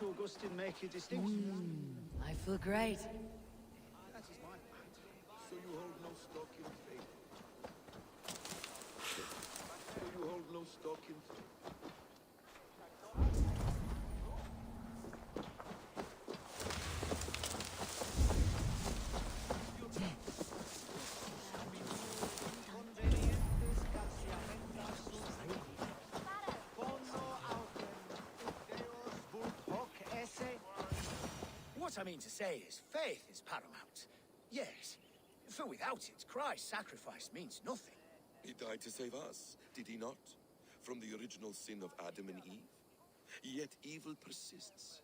not Augustine make a distinction? I feel great. That is my point. So you hold no stock in faith? So you hold no stock in faith? What I mean to say is, faith is paramount. Yes, for without it, Christ's sacrifice means nothing. He died to save us, did he not? From the original sin of Adam and Eve? Yet evil persists.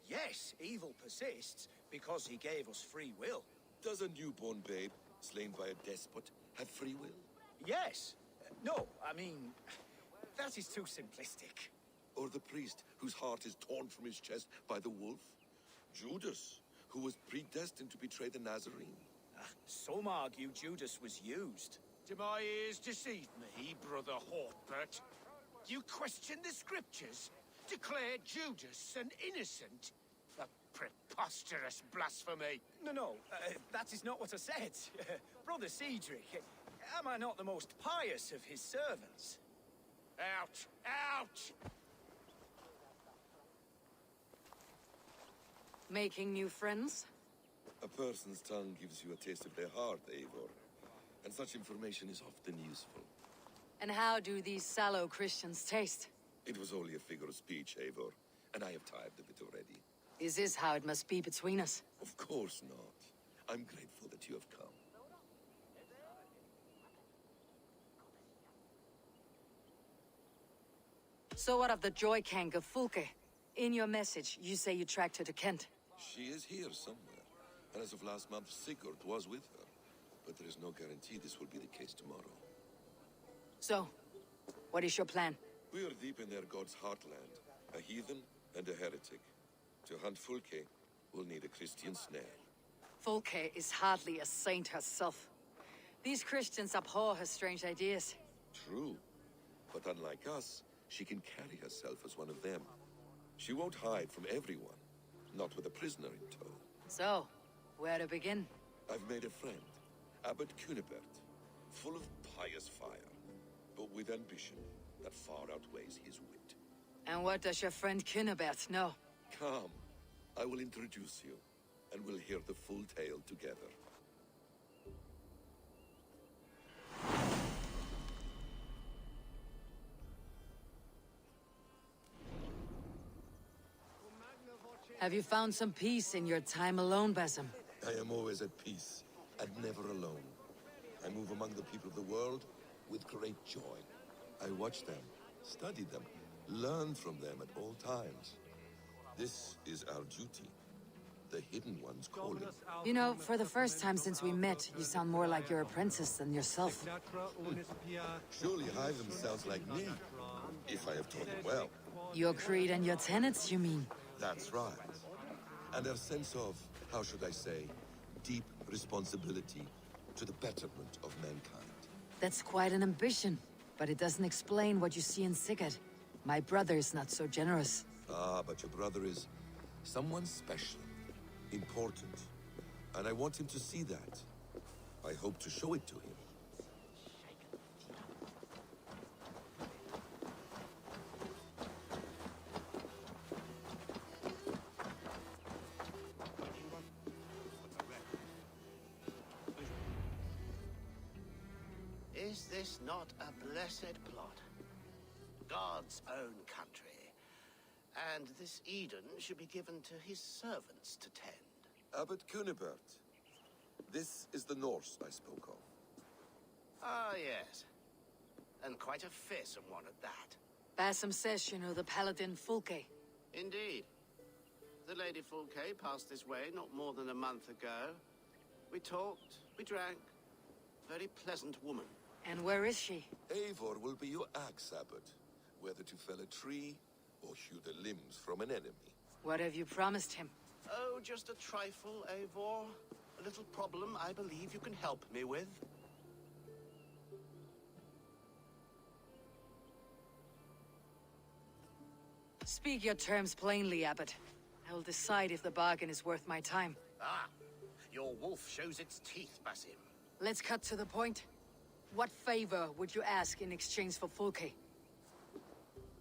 Yes, evil persists because he gave us free will. Does a newborn babe, slain by a despot, have free will? Yes. No, I mean, that is too simplistic. Or the priest whose heart is torn from his chest by the wolf? Judas, who was predestined to betray the Nazarene? Some argue Judas was used. Do my ears deceive me, Brother Hawkbert? You question the scriptures? Declare Judas an innocent? A preposterous blasphemy! No, that is not what I said. Brother Cedric, am I not the most pious of his servants? Out! Out! Making new friends? A person's tongue gives you a taste of their heart, Eivor. And such information is often useful. And how do these sallow Christians taste? It was only a figure of speech, Eivor. And I have tired of it already. Is this how it must be between us? Of course not. I'm grateful that you have come. So what of the Joy Kank of Fulke? In your message, you say you tracked her to Kent. She is here somewhere. And as of last month, Sigurd was with her. But there is no guarantee this will be the case tomorrow. So, what is your plan? We are deep in their god's heartland. A heathen and a heretic. To hunt Fulke, we'll need a Christian snare. Fulke is hardly a saint herself. These Christians abhor her strange ideas. True. But unlike us, she can carry herself as one of them. She won't hide from everyone. Not with a prisoner in tow. So, where to begin? I've made a friend. Abbot Cunibert. Full of pious fire. But with ambition that far outweighs his wit. And what does your friend Cunibert know? Come. I will introduce you. And we'll hear the full tale together. Have you found some peace in your time alone, Basim? I am always at peace, and never alone. I move among the people of the world with great joy. I watch them, study them, learn from them at all times. This is our duty. The Hidden One's calling. You know, for the first time since we met, you sound more like your apprentice than yourself. Surely Hyven sounds like me, if I have taught him well. Your creed and your tenets, you mean? That's right. And our sense of, how should I say, deep responsibility to the betterment of mankind. That's quite an ambition, but it doesn't explain what you see in Sigurd. My brother is not so generous. Ah, but your brother is someone special, important, and I want him to see that. I hope to show it to him. Is this not a blessed plot? God's own country. And this Eden should be given to his servants to tend. Abbot Cunibert. This is the Norse I spoke of. Ah, yes. And quite a fearsome one at that. Basim says you know the paladin Fulke. Indeed. The Lady Fulke passed this way not more than a month ago. We talked, we drank. Very pleasant woman. And where is she? Eivor will be your axe, Abbot. Whether to fell a tree or hew the limbs from an enemy. What have you promised him? Oh, just a trifle, Eivor. A little problem I believe you can help me with. Speak your terms plainly, Abbot. I'll decide if the bargain is worth my time. Ah, your wolf shows its teeth, Basim. Let's cut to the point. What favor would you ask in exchange for Fulke?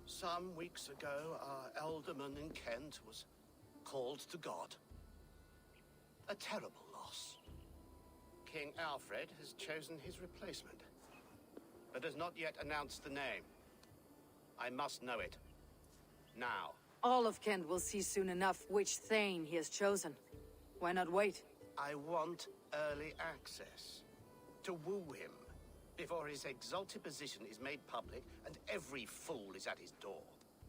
Some weeks ago, our alderman in Kent was called to God. A terrible loss. King Alfred has chosen his replacement, but has not yet announced the name. I must know it. Now. All of Kent will see soon enough which Thane he has chosen. Why not wait? I want early access. To woo him, before his exalted position is made public and every fool is at his door.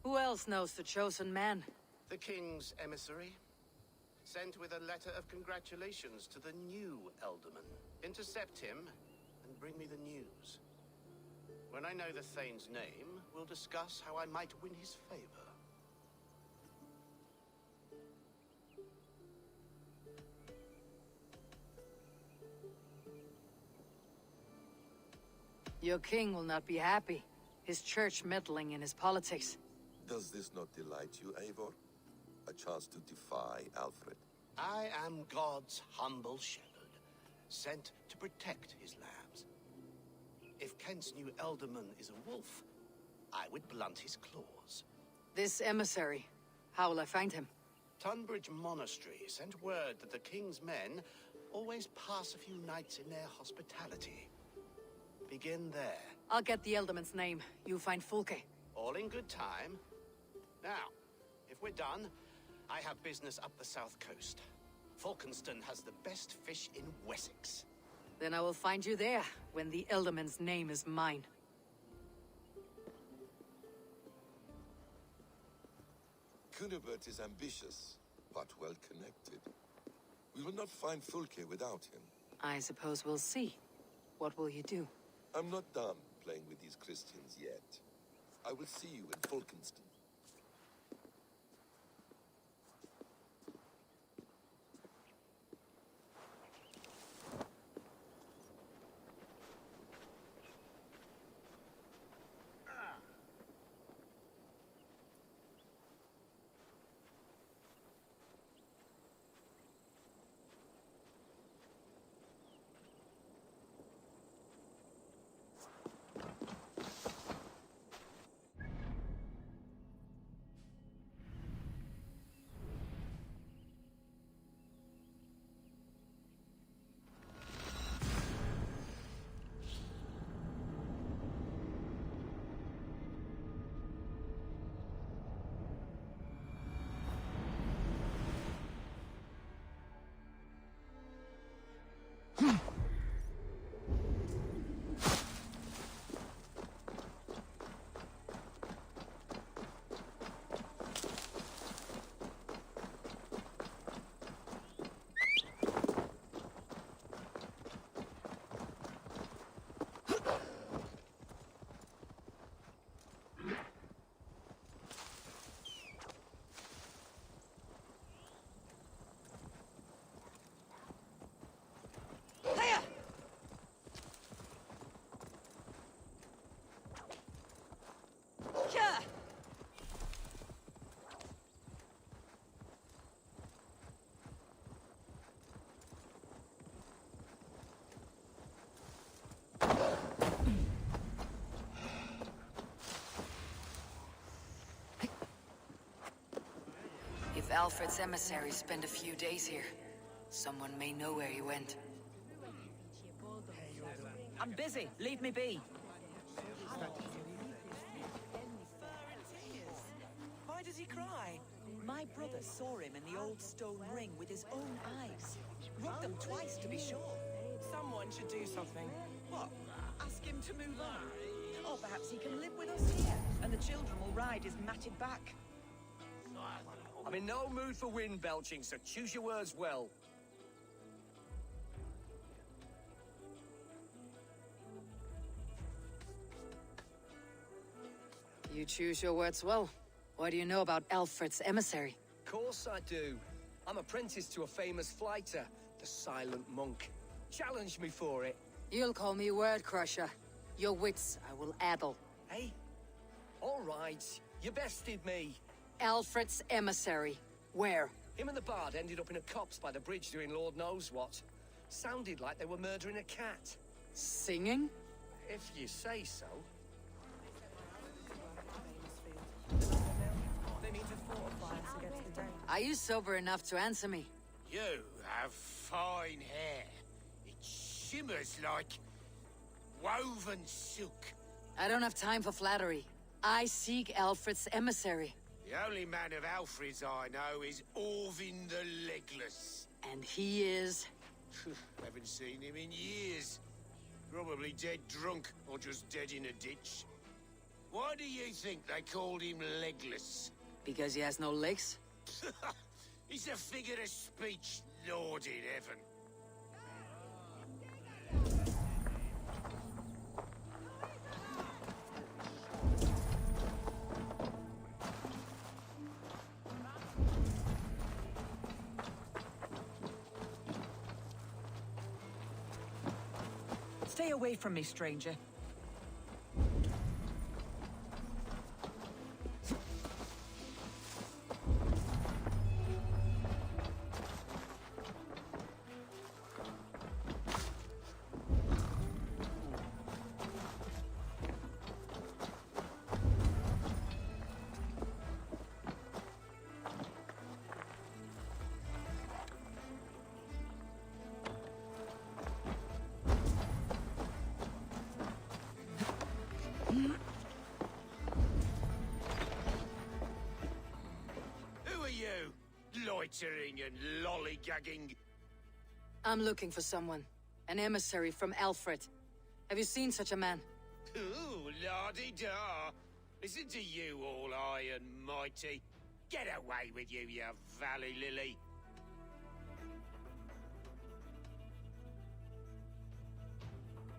Who else knows the chosen man? The king's emissary, sent with a letter of congratulations to the new alderman. Intercept him and bring me the news. When I know the Thane's name, we'll discuss how I might win his favor. Your king will not be happy. His church meddling in his politics. Does this not delight you, Eivor? A chance to defy Alfred? I am God's humble shepherd, sent to protect his lambs. If Kent's new alderman is a wolf, I would blunt his claws. This emissary, how will I find him? Tunbridge Monastery sent word that the king's men always pass a few nights in their hospitality. Begin there. I'll get the Ealdorman's name. You find Fulke. All in good time. Now, if we're done, I have business up the south coast. Falkenston has the best fish in Wessex. Then I will find you there, when the Ealdorman's name is mine. Cunibert is ambitious, but well connected. We will not find Fulke without him. I suppose we'll see. What will you do? I'm not done playing with these Christians yet. I will see you in Falkenston. If Alfred's emissaries spend a few days here, someone may know where he went. I'm busy. Leave me be. Why does he cry? My brother saw him in the old stone ring with his own eyes. Rubbed them twice to be sure. Someone should do something. What? Ask him to move on? Or perhaps he can live with us here, and the children will ride his matted back. I'm in no mood for wind belching, so choose your words well. You choose your words well. What do you know about Alfred's emissary? Of course I do. I'm apprentice to a famous fighter, the Silent Monk. Challenge me for it. You'll call me Word Crusher. Your wits I will addle. Hey? All right, you bested me. Alfred's emissary. Where? Him and the bard ended up in a copse by the bridge doing Lord knows what. Sounded like they were murdering a cat. Singing? If you say so. They need to fortify us against the day. Are you sober enough to answer me? You have fine hair. It shimmers like woven silk. I don't have time for flattery. I seek Alfred's emissary. The only man of Alfred's I know is Orvin the Legless. And he is... Haven't seen him in years. Probably dead drunk, or just dead in a ditch. Why do you think they called him Legless? Because he has no legs? He's a figure of speech, Lord in heaven. Stay away from me, stranger. Who are you? Loitering and lollygagging. I'm looking for someone. An emissary from Alfred. Have you seen such a man? Ooh, la-di-da. Listen to you, all high and mighty. Get away with you, you valley lily.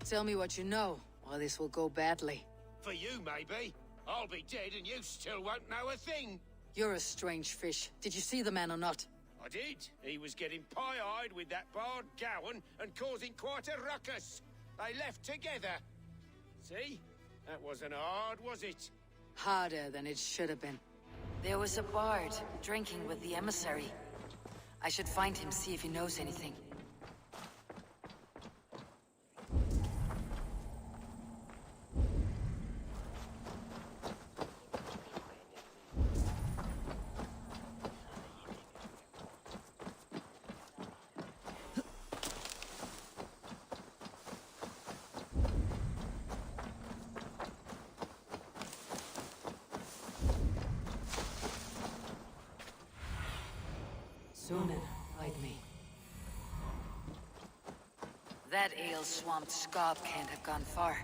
Tell me what you know, or this will go badly. For you, maybe. I'll be dead and you still won't know a thing. You're a strange fish. Did you see the man or not? I did. He was getting pie-eyed with that bard Gowan and causing quite a ruckus. They left together. See? That wasn't hard, was it? Harder than it should have been. There was a bard drinking with the emissary. I should find him, see if he knows anything. Sooner, like me. That ale-swamped scab can't have gone far.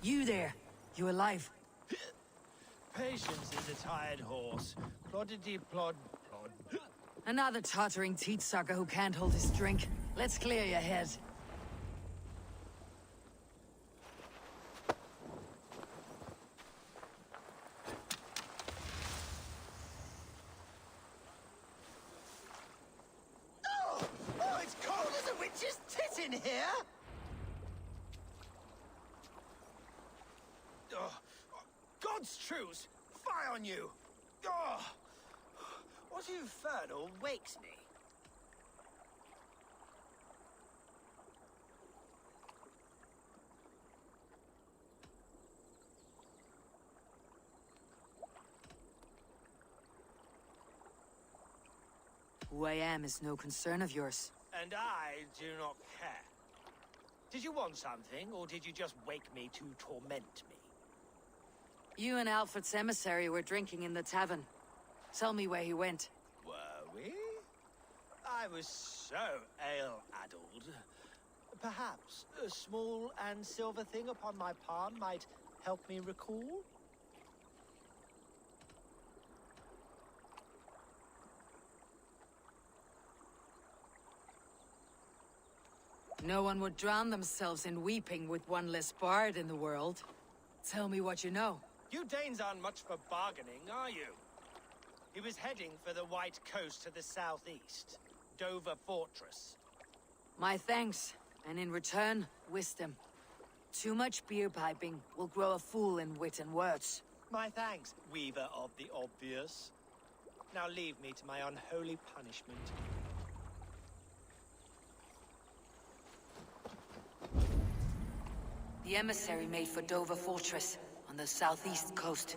You there! You alive? Patience is a tired horse. Ploddity plod plod. Another tottering teat sucker who can't hold his drink. Let's clear your head. Oh, it's cold as a witch's tit in here! God's truce! Fie on you! Oh, what infernal wakes me? Who I am is no concern of yours. And I do not care. Did you want something, or did you just wake me to torment me? You and Alfred's emissary were drinking in the tavern. Tell me where he went. Were we? I was so ale-addled. Perhaps a small and silver thing upon my palm might help me recall? No one would drown themselves in weeping with one less bard in the world. Tell me what you know. You Danes aren't much for bargaining, are you? He was heading for the White Coast to the southeast. Dover Fortress. My thanks, and in return, wisdom. Too much beer piping will grow a fool in wit and words. My thanks, weaver of the obvious. Now leave me to my unholy punishment. The emissary made for Dover Fortress, on the southeast coast.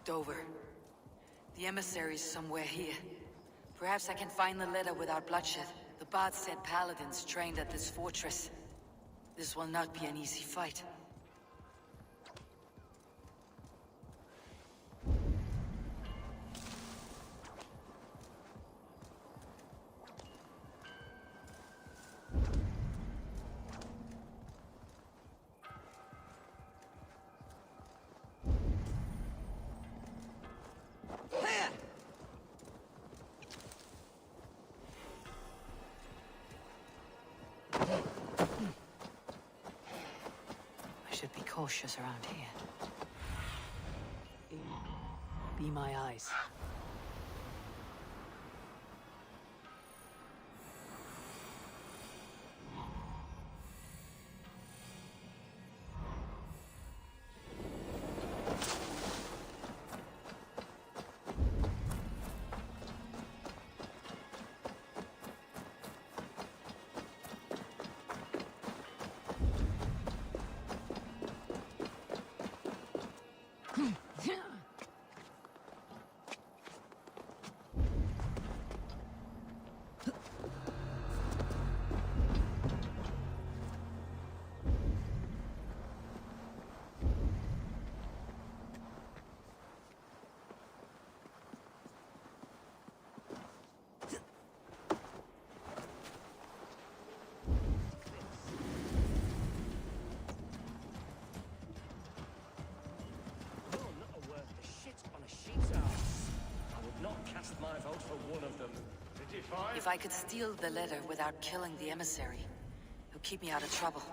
Dover. The emissary's somewhere here. Perhaps I can find the letter without bloodshed. The bard said paladins trained at this fortress. This will not be an easy fight. Should be cautious around here. Be my eyes. My vote for one of them. If I could steal the letter without killing the emissary, it'll keep me out of trouble.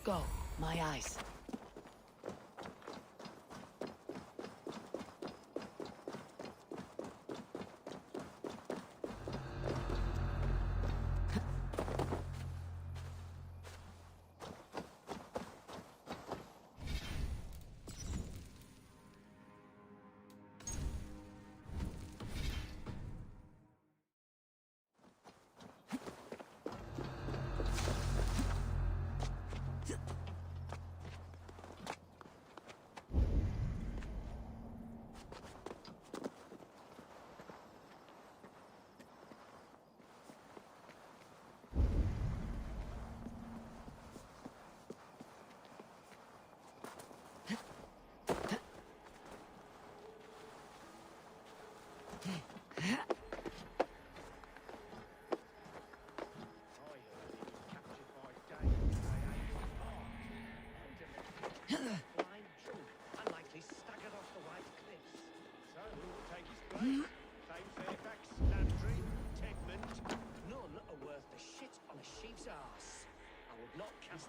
Go, my eyes.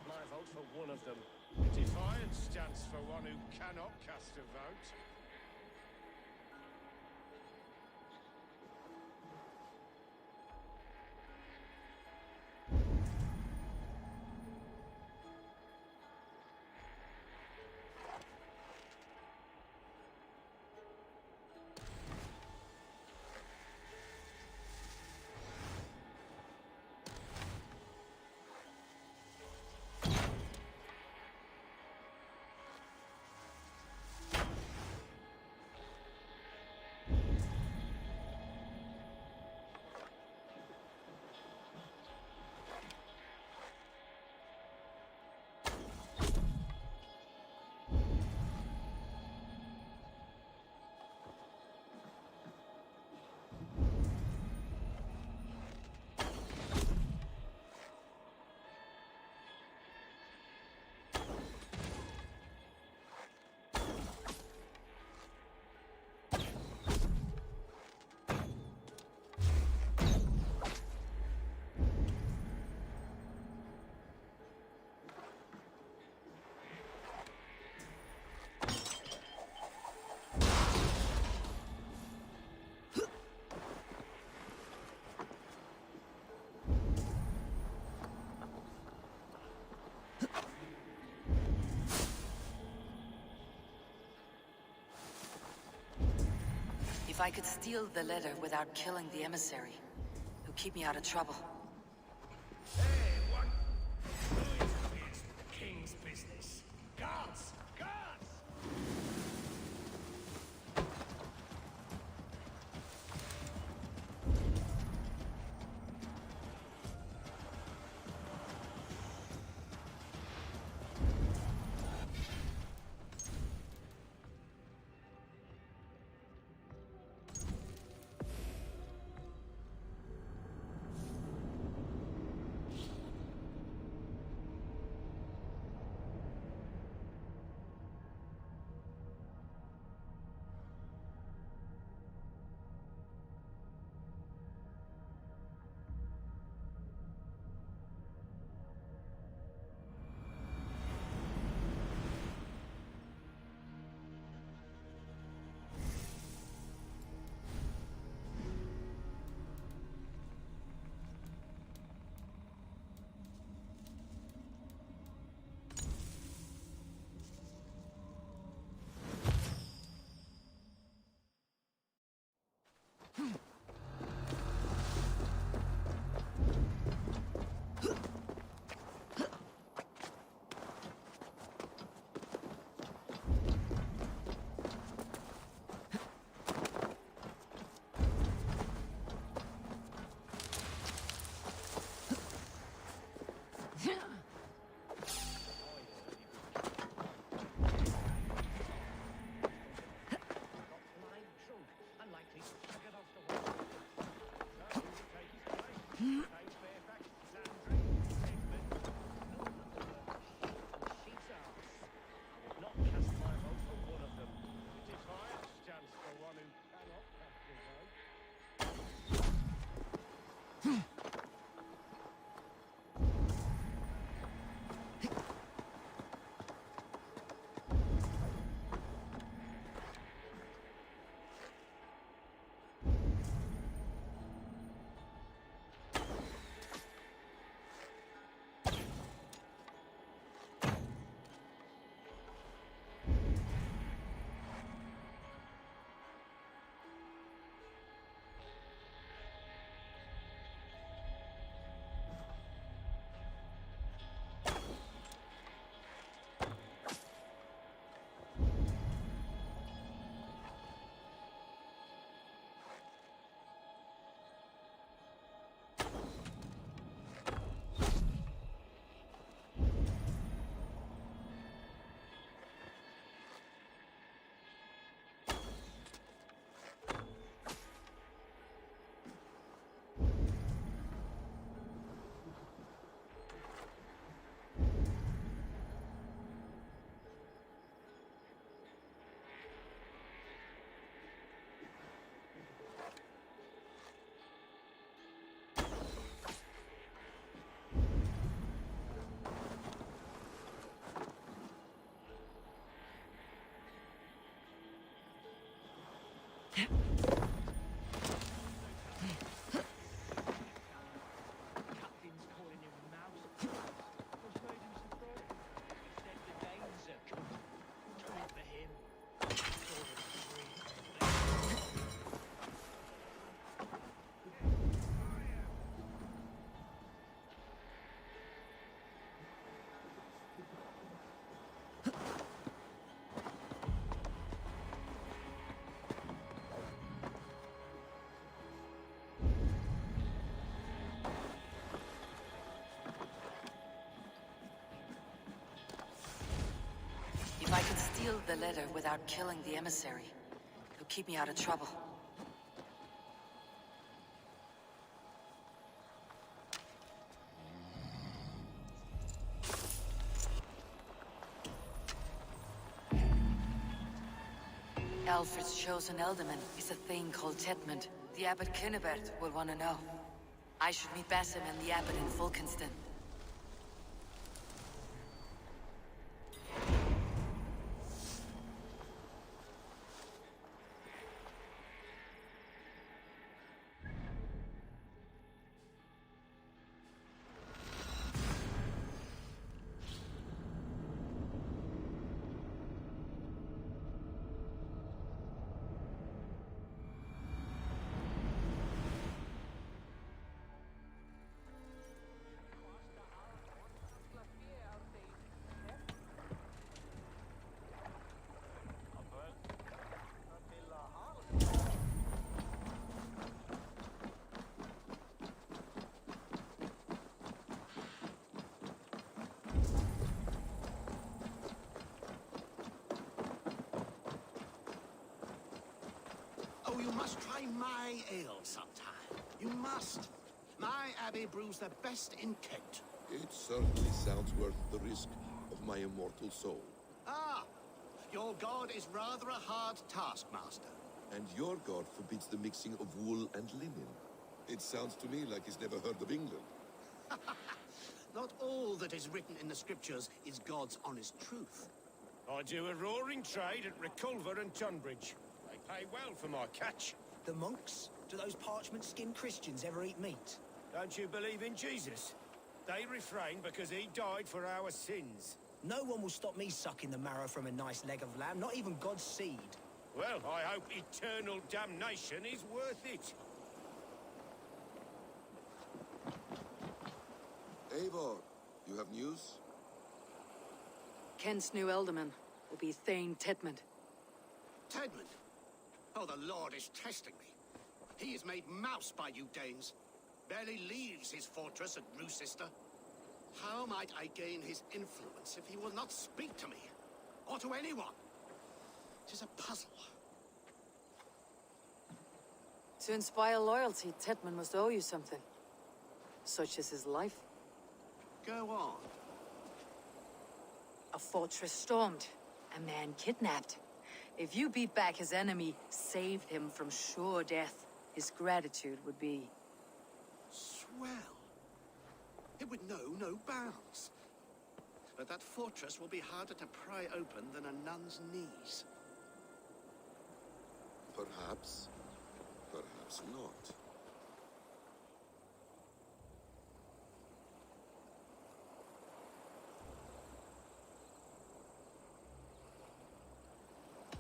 My vote for one of them. Defiance stands for one who cannot cast a vote. If I could steal the letter without killing the emissary, it would keep me out of trouble. Hey, what? Who interferes with the king's business? Guards! Guards! Captain's calling him mouse. Persuade him to throw it. Said the names are coming. Do it for him. Sort of free. If I can steal the letter without killing the emissary, it'll keep me out of trouble. Alfred's chosen ealdorman is a thing called Tetmund. The Abbot Kinnebert will want to know. I should meet Basim and the Abbot in Fulkenston. Oh, you must try my ale sometime. You must. My abbey brews the best in Kent. It certainly sounds worth the risk of my immortal soul. Ah, your god is rather a hard taskmaster. And your god forbids the mixing of wool and linen. It sounds to me like he's never heard of England. Not all that is written in the scriptures is God's honest truth. I do a roaring trade at Reculver and Tunbridge. They pay well for my catch. The monks? Do those parchment-skinned Christians ever eat meat? Don't you believe in Jesus? They refrain because he died for our sins. No one will stop me sucking the marrow from a nice leg of lamb, not even God's seed. Well, I hope eternal damnation is worth it. Eivor, you have news? Kent's new ealdorman will be Thane Tetmund. Tedmund? Oh, the Lord is testing me. He is made mouse by you Danes. Barely leaves his fortress at Roosister. How might I gain his influence if he will not speak to me? Or to anyone? It is a puzzle. To inspire loyalty, Tetmund must owe you something. Such as his life. Go on. A fortress stormed. A man kidnapped. If you beat back his enemy, saved him from sure death, his gratitude would be... Swell. It would know no bounds. But that fortress will be harder to pry open than a nun's knees. Perhaps. Perhaps not.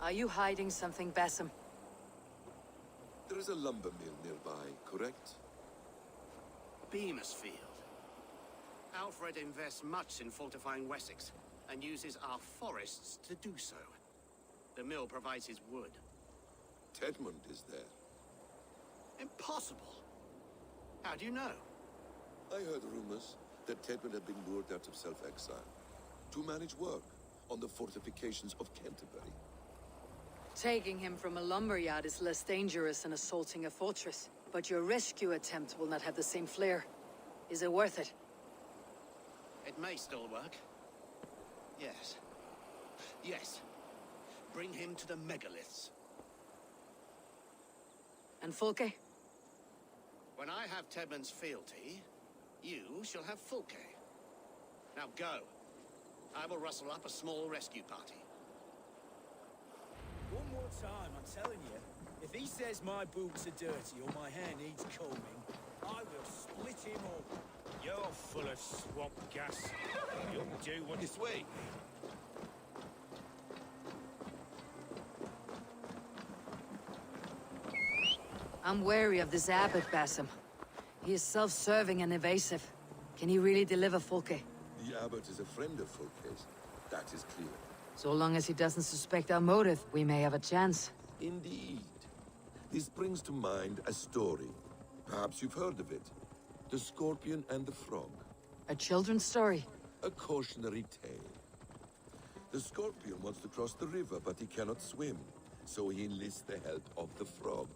Are you hiding something, Basim? There is a lumber mill nearby, correct? Beamisfield. Alfred invests much in fortifying Wessex, and uses our forests to do so. The mill provides his wood. Tedmund is there. Impossible! How do you know? I heard rumors that Tedmund had been lured out of self-exile to manage work on the fortifications of Canterbury. Taking him from a lumberyard is less dangerous than assaulting a fortress. But your rescue attempt will not have the same flair. Is it worth it? It may still work. Yes. Yes. Bring him to the megaliths. And Fulke? When I have Tedmund's fealty, you shall have Fulke. Now go. I will rustle up a small rescue party. One more time, I'm telling you. If he says my boots are dirty or my hair needs combing, I will split him open. You're full of swamp gas. You'll do what... This way. I'm wary of this abbot, Basim. He is self-serving and evasive. Can he really deliver Fulke? The abbot is a friend of Fulke's. That is clear. So long as he doesn't suspect our motive, we may have a chance. Indeed. This brings to mind a story. Perhaps you've heard of it. The Scorpion and the Frog. A children's story? A cautionary tale. The Scorpion wants to cross the river, but he cannot swim. So he enlists the help of the Frog.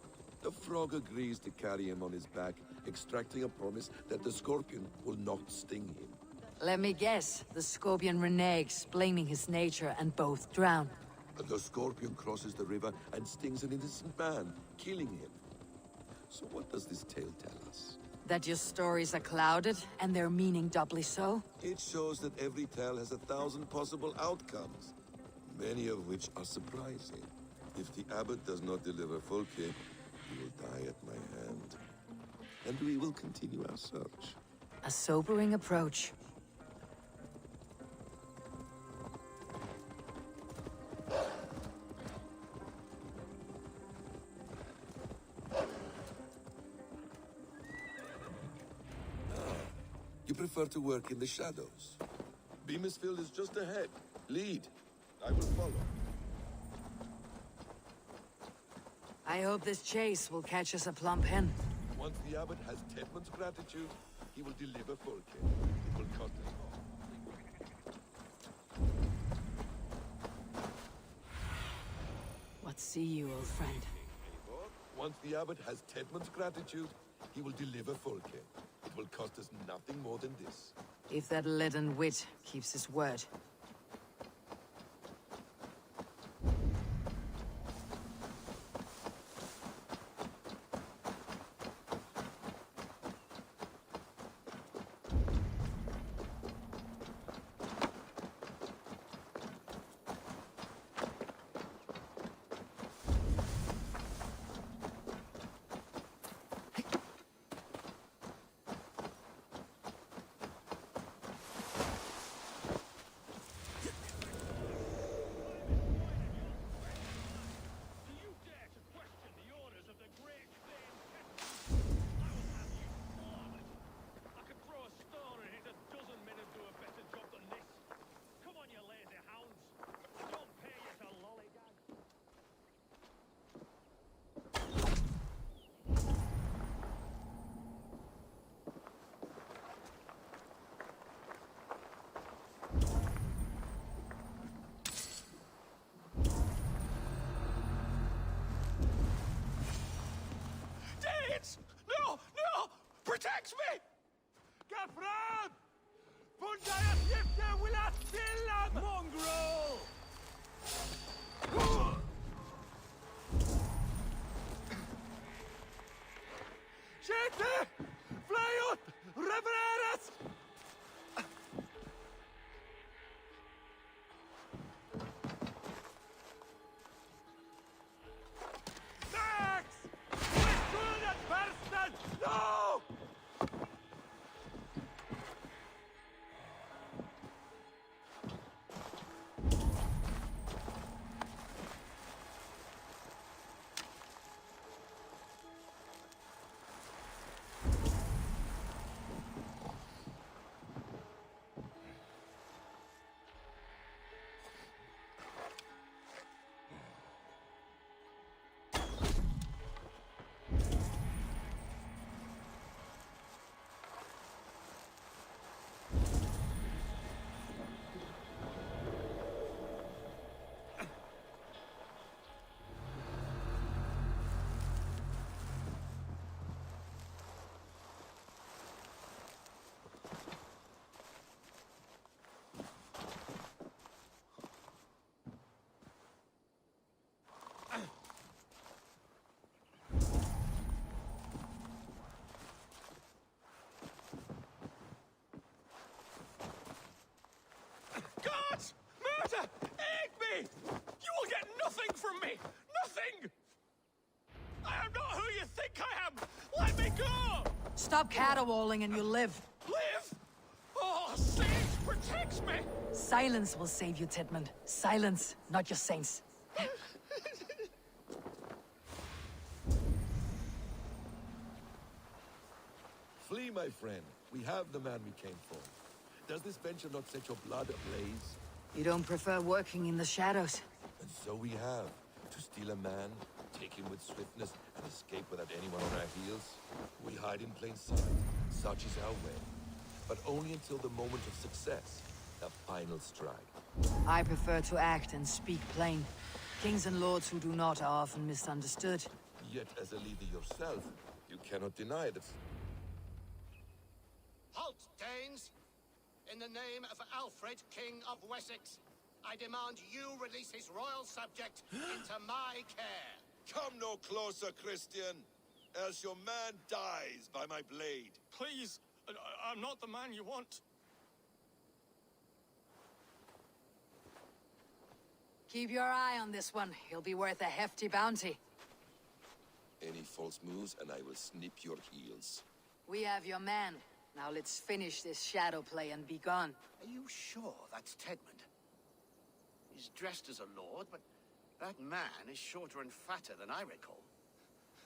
The Frog agrees to carry him on his back, extracting a promise that the Scorpion will not sting him. Let me guess. The Scorpion reneges, blaming his nature, and both drown. The Scorpion crosses the river and stings an innocent man, killing him. So what does this tale tell us? That your stories are clouded, and their meaning doubly so? It shows that every tale has 1,000 possible outcomes, many of which are surprising. If the abbot does not deliver Fulke, he will die at my hand. And we will continue our search. A sobering approach. You prefer to work in the shadows. Beamisfield is just ahead. Lead. I will follow. I hope this chase will catch us a plump hen. Once the abbot has Tedman's gratitude, he will deliver Fulke. It will cost us all. What see you, old friend? Once the abbot has Tedman's gratitude, he will deliver Fulke. It will cost us nothing more than this. If that leaden wit keeps his word. No! No! Protect me! Gafran! Fundaya Sifte will not kill them! Mongrel! Shete! Flyut! Revereres! Max! No! Stop caterwauling and you live. Live? Oh, Sage protects me! Silence will save you, Tedmund. Silence, not your saints. Flee, my friend. We have the man we came for. Does this venture not set your blood ablaze? You don't prefer working in the shadows? And so we have. To steal a man, take him with swiftness, and escape without anyone on our heels. We hide in plain sight. Such is our way. But only until the moment of success. The final strike. I prefer to act and speak plain. Kings and lords who do not are often misunderstood. Yet, as a leader yourself, you cannot deny that... Halt, Danes! In the name of Alfred, King of Wessex, I demand you release his royal subject into my care. Come no closer, Christian, else your man dies by my blade. Please, I'm not the man you want. Keep your eye on this one. He'll be worth a hefty bounty. Any false moves, and I will snip your heels. We have your man. Now let's finish this shadow play and be gone. Are you sure that's Tedmund? He's dressed as a lord, but that man is shorter and fatter than I recall.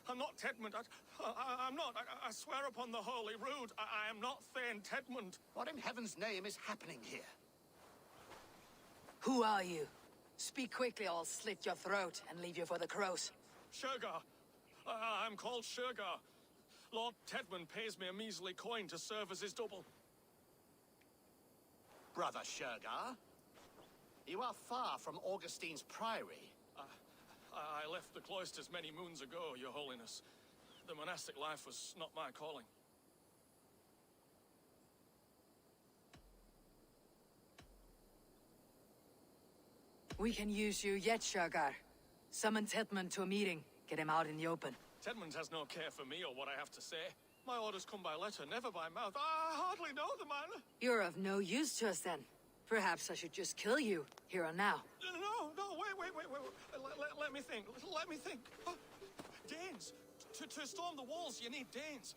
I'm not Tedmund. I'm not. I swear upon the Holy Rood, I am not Thane Tedmund. What in heaven's name is happening here? Who are you? Speak quickly or I'll slit your throat and leave you for the crows. Shergar. I'm called Shergar. Lord Tedmund pays me a measly coin to serve as his double. Brother Shergar, you are far from Augustine's priory. I left the cloisters many moons ago, Your Holiness. The monastic life was not my calling. We can use you yet, Shergar. Summon Tedmund to a meeting. Get him out in the open. Tedmund has no care for me or what I have to say. My orders come by letter, never by mouth. I hardly know the man. You're of no use to us then. Perhaps I should just kill you, here and now. No, wait. Let me think. Let me think. Danes. To storm the walls, you need Danes.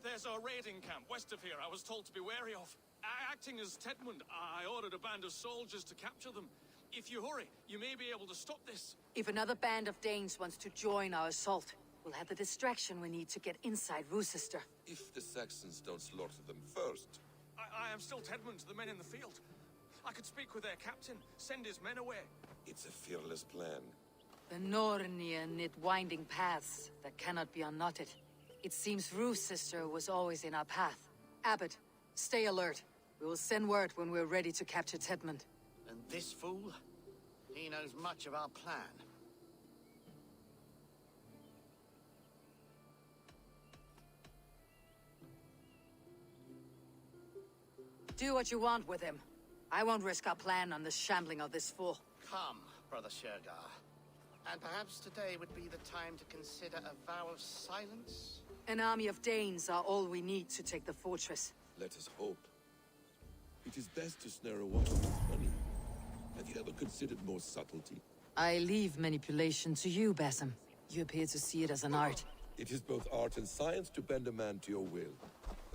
There's a raiding camp west of here I was told to be wary of. Acting as Tedmund, I ordered a band of soldiers to capture them. If you hurry, you may be able to stop this. If another band of Danes wants to join our assault, we'll have the distraction we need to get inside Rochester. If the Saxons don't slaughter them first. I am still Tedmund to the men in the field. I could speak with their captain, send his men away. It's a fearless plan. The Nornia knit winding paths that cannot be unknotted. It seems Rochester was always in our path. Abbot, stay alert. We will send word when we're ready to capture Tedmund. And this fool? He knows much of our plan. Do what you want with him. I won't risk our plan on the shambling of this fool. Come, Brother Shergar. And perhaps today would be the time to consider a vow of silence? An army of Danes are all we need to take the fortress. Let us hope. It is best to snare a wasp with honey. Have you ever considered more subtlety? I leave manipulation to you, Basim. You appear to see it as an art. It is both art and science to bend a man to your will.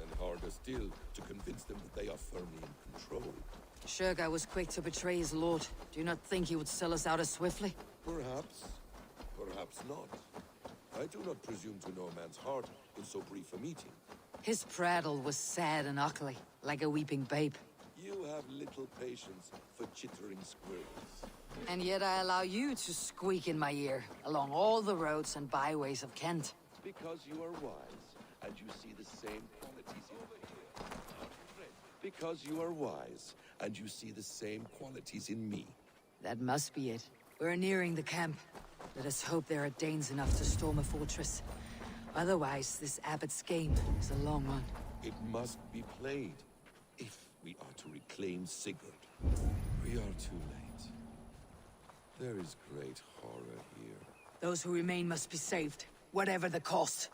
And harder still, to convince them that they are firmly in control. Shergar was quick to betray his lord. Do you not think he would sell us out as swiftly? Perhaps. Perhaps not. I do not presume to know a man's heart in so brief a meeting. His prattle was sad and ugly, like a weeping babe. You have little patience for chittering squirrels. And yet I allow you to squeak in my ear, along all the roads and byways of Kent. Because you are wise, and you see the same qualities in me. Because you are wise, and you see the same qualities in me. That must be it. We're nearing the camp. Let us hope there are Danes enough to storm a fortress. Otherwise, this abbot's game is a long one. It must be played, if we are to reclaim Sigurd. We are too late. There is great horror here. Those who remain must be saved, whatever the cost.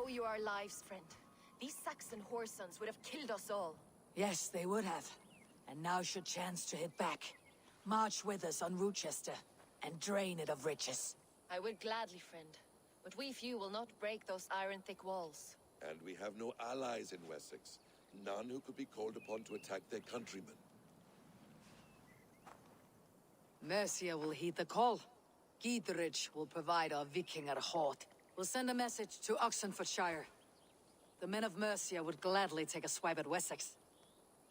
owe you our lives, friend. These Saxon whore sons would have killed us all. Yes, they would have. And now's your chance to hit back. March with us on Rochester, and drain it of riches. I would gladly, friend. But we few will not break those iron-thick walls. And we have no allies in Wessex. None who could be called upon to attack their countrymen. Mercia will heed the call. Gidrich will provide our Vikinger Hort. We'll send a message to Oxenfordshire. The men of Mercia would gladly take a swipe at Wessex.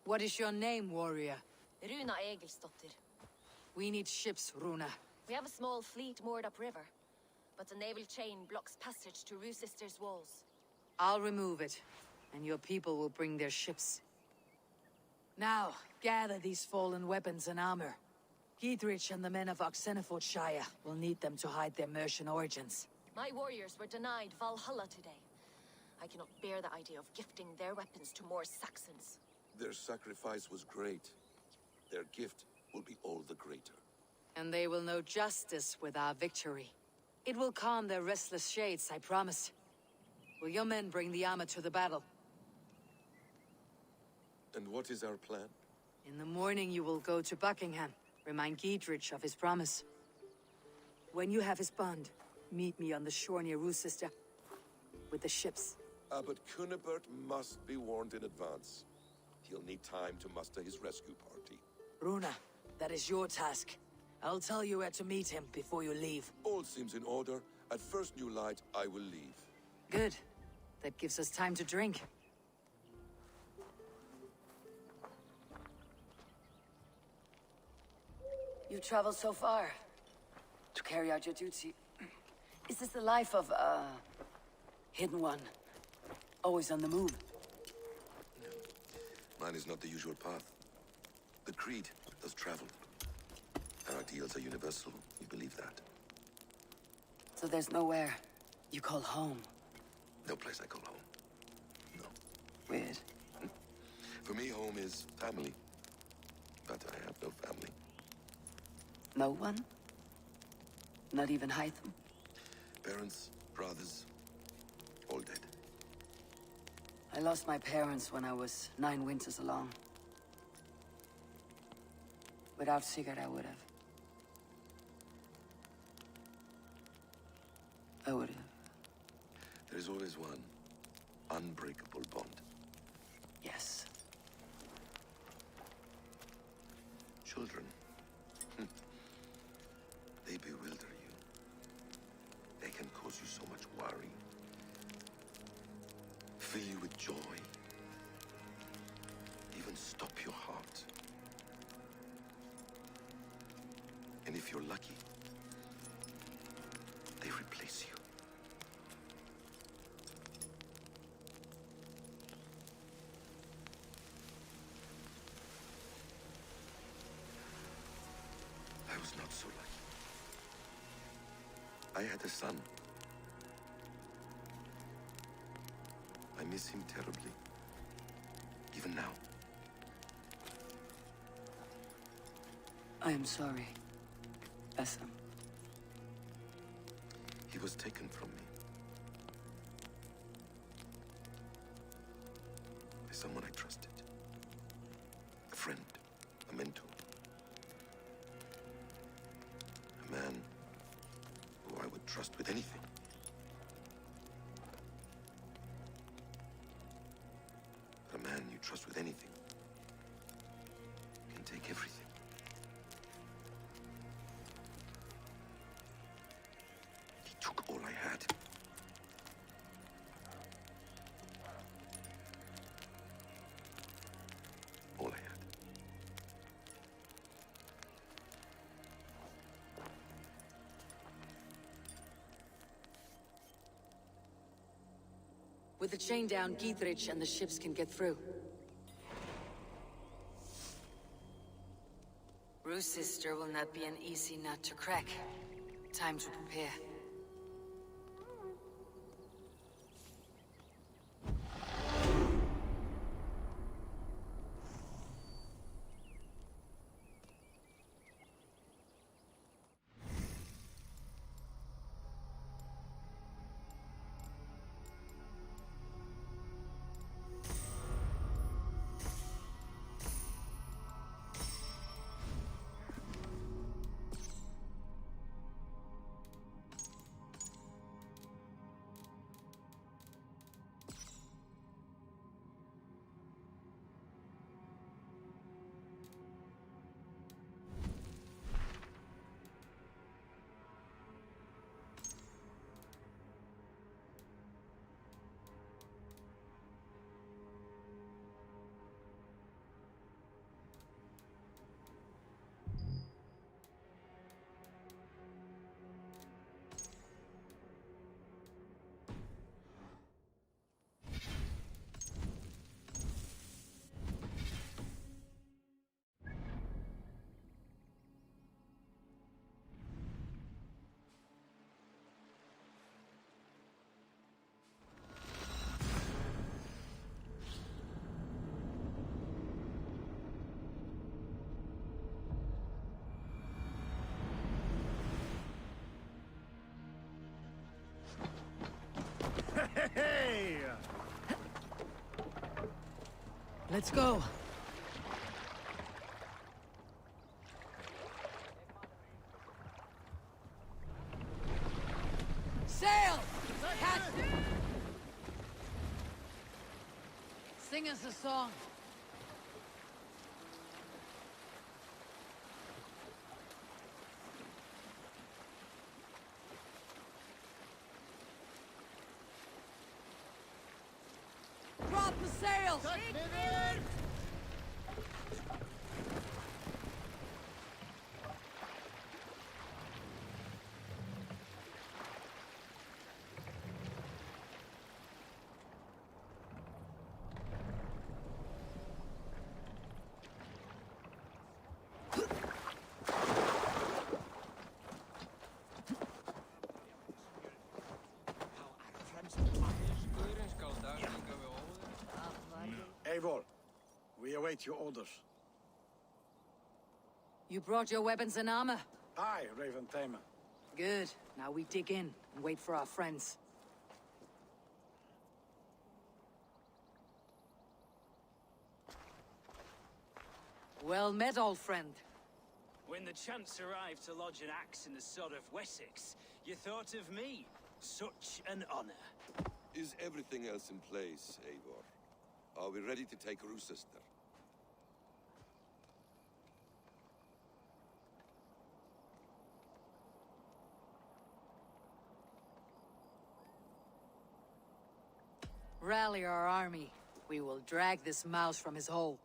What is your name, warrior? Runa Egilsdottir. We need ships, Runa. We have a small fleet moored upriver, but the naval chain blocks passage to Rochester's walls. I'll remove it, and your people will bring their ships. Now, gather these fallen weapons and armor. Gidrich and the men of Oxenfordshire will need them to hide their Mercian origins. My warriors were denied Valhalla today. I cannot bear the idea of gifting their weapons to more Saxons. Their sacrifice was great. Their gift will be all the greater. And they will know justice with our victory. It will calm their restless shades, I promise. Will your men bring the armor to the battle? And what is our plan? In the morning you will go to Buckingham. Remind Gidrich of his promise. When you have his bond, meet me on the shore near Rochester with the ships. Abbot Cunibert must be warned in advance. He'll need time to muster his rescue party. Runa, that is your task. I'll tell you where to meet him before you leave. All seems in order. At first new light, I will leave. Good. That gives us time to drink. You've traveled so far to carry out your duty. Is this the life of a hidden one? Always on the move? Mine is not the usual path. The creed does travel. Our ideals are universal. We believe that. So there's nowhere you call home? No place I call home. No. Weird. For me, home is family. But I have no family. No one? Not even Hytham? Parents, brothers, all dead. I lost my parents when I was 9 winters along. Without Sigurd, I would have. There is always one unbreakable bond. Yes. Children. They bewilder you. They can cause you so much worry. Fill you with joy. Even stop your heart. And if you're lucky, they replace you. I was not so lucky. I had a son. I miss him terribly. Even now. I am sorry, Essam. He was taken from me. By someone I trusted. A friend, a mentor. A man who I would trust with anything. But a man you trust with anything can take everything. He took all I had. All I had. With the chain down, Gidrich and the ships can get through. Rochester will not be an easy nut to crack. Time to prepare. Let's go. Sail! Catch! Sing us a song. Drop the sails! Eivor, we await your orders. You brought your weapons and armor? Aye, Raven Tamer. Good. Now we dig in and wait for our friends. Well met, old friend. When the chance arrived to lodge an axe in the sod of Wessex, you thought of me. Such an honor. Is everything else in place, Eivor? Are we ready to take Rochester? Rally our army. We will drag this mouse from his hole.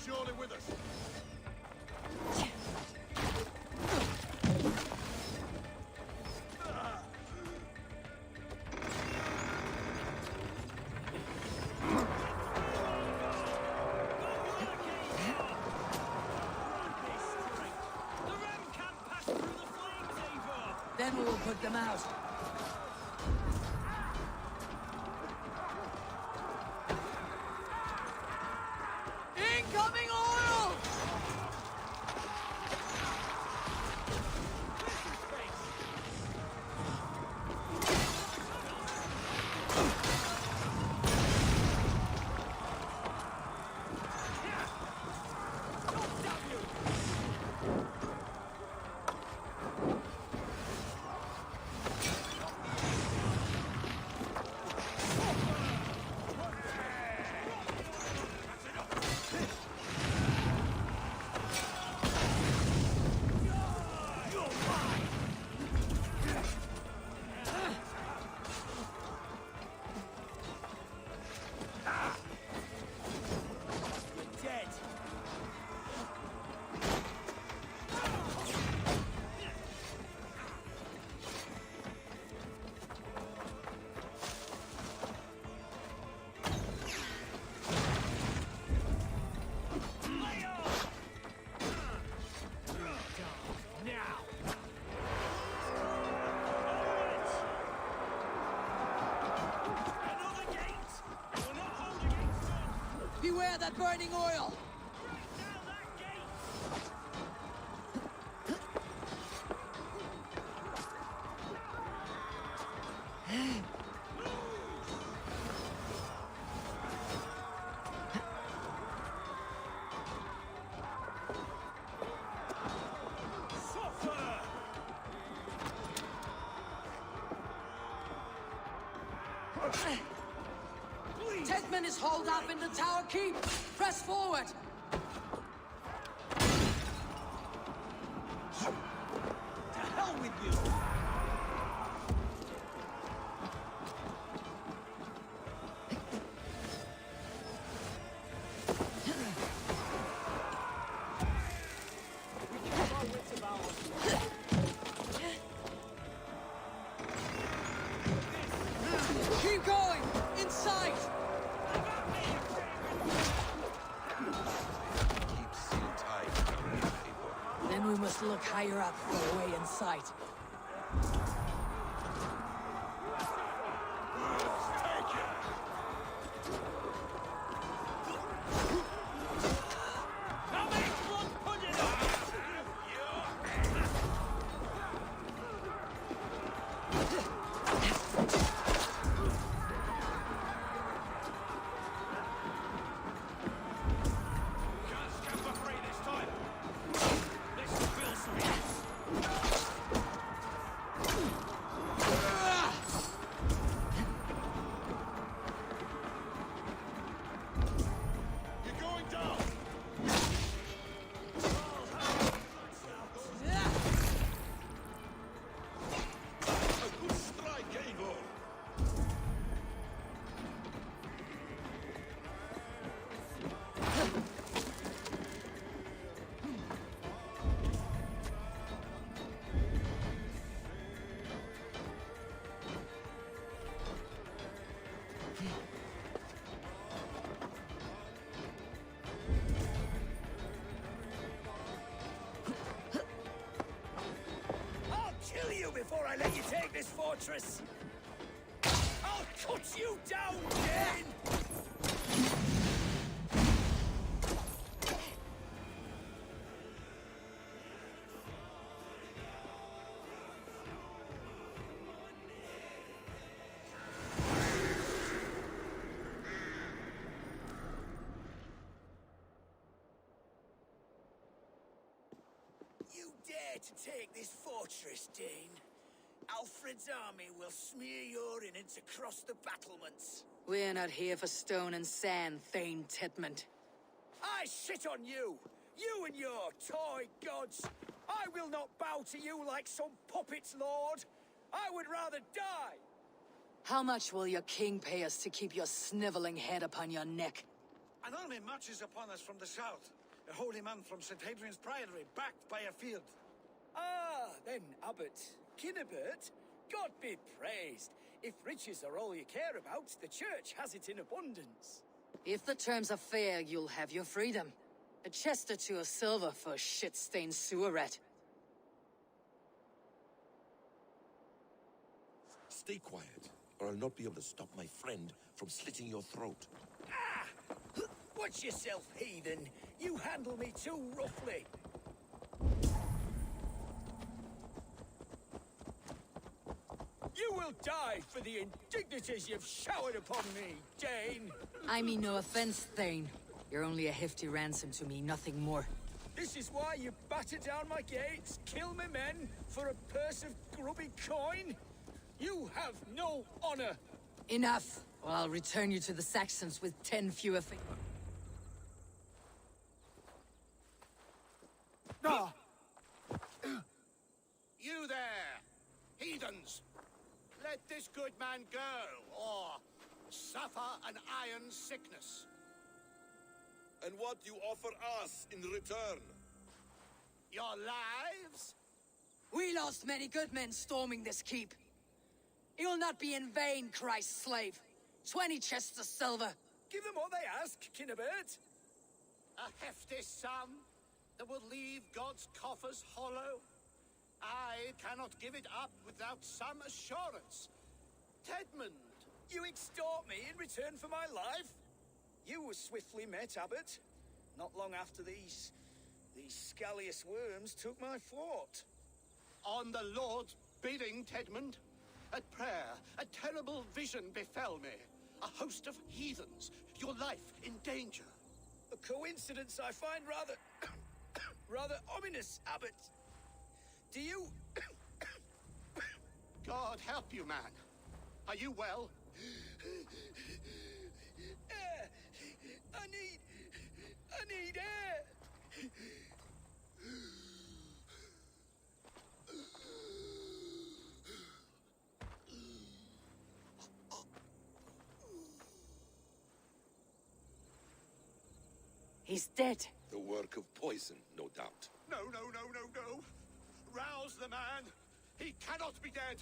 Surely with us. Then we will put them out. Incoming oil! Beware that burning oil! is holed up in the tower keep. Press forward. To hell with you! We keep our wits about us. Keep going! Inside! Keep sealed tight, people. Then we must look higher up for a way in sight. Kill you before I let you take this fortress! I'll cut you down, Jane! You dare to take this fortress, Dane? Alfred's army will smear your innards across the battlements. We're not here for stone and sand, Thane Tedmond. I shit on you! You and your toy gods! I will not bow to you like some puppet's lord! I would rather die! How much will your king pay us to keep your sniveling head upon your neck? An army marches upon us from the south. A holy man from St. Hadrian's Priory, backed by a field. Ah, then, Abbot Kinnebert, God be praised. If riches are all you care about, the church has it in abundance. If the terms are fair, you'll have your freedom. A chest or two of silver for a shit-stained sewer rat. Stay quiet, or I'll not be able to stop my friend from slitting your throat. Ah! Watch yourself, heathen. You handle me too roughly. You will die for the indignities you've showered upon me, Dane! I mean no offense, Thane. You're only a hefty ransom to me, nothing more. This is why you batter down my gates, kill my men, for a purse of grubby coin? You have no honor! Enough, or I'll return you to the Saxons with 10 fewer fingers. Ah! You there, heathens! Let this good man go, or suffer an iron sickness. And what you offer us in return? Your lives? We lost many good men storming this keep. It will not be in vain, Christ's slave. 20 chests of silver. Give them what they ask, Kinnebert. A hefty sum that will leave God's coffers hollow? I cannot give it up without some assurance. Tedmond! You extort me in return for my life? You were swiftly met, Abbot. Not long after these scallious worms took my fort. On the Lord's bidding, Tedmond. At prayer, a terrible vision befell me. A host of heathens, your life in danger. A coincidence I find rather... rather ominous, Abbot. Do you... God help you, man. Are you well? He's dead. The work of poison, no doubt. No, no, no, no, no. Rouse the man. He cannot be dead.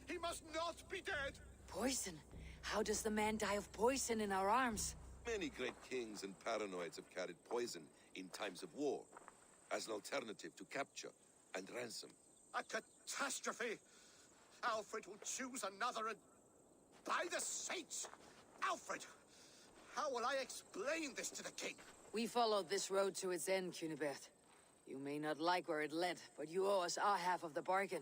He must not be dead. Poison? How does the man die of poison in our arms? Many great kings and paranoids have carried poison in times of war, as an alternative to capture and ransom. A catastrophe. Alfred will choose another and... By the saints! Alfred! How will I explain this to the king? We followed this road to its end, Cunibert. You may not like where it led, but you owe us our half of the bargain.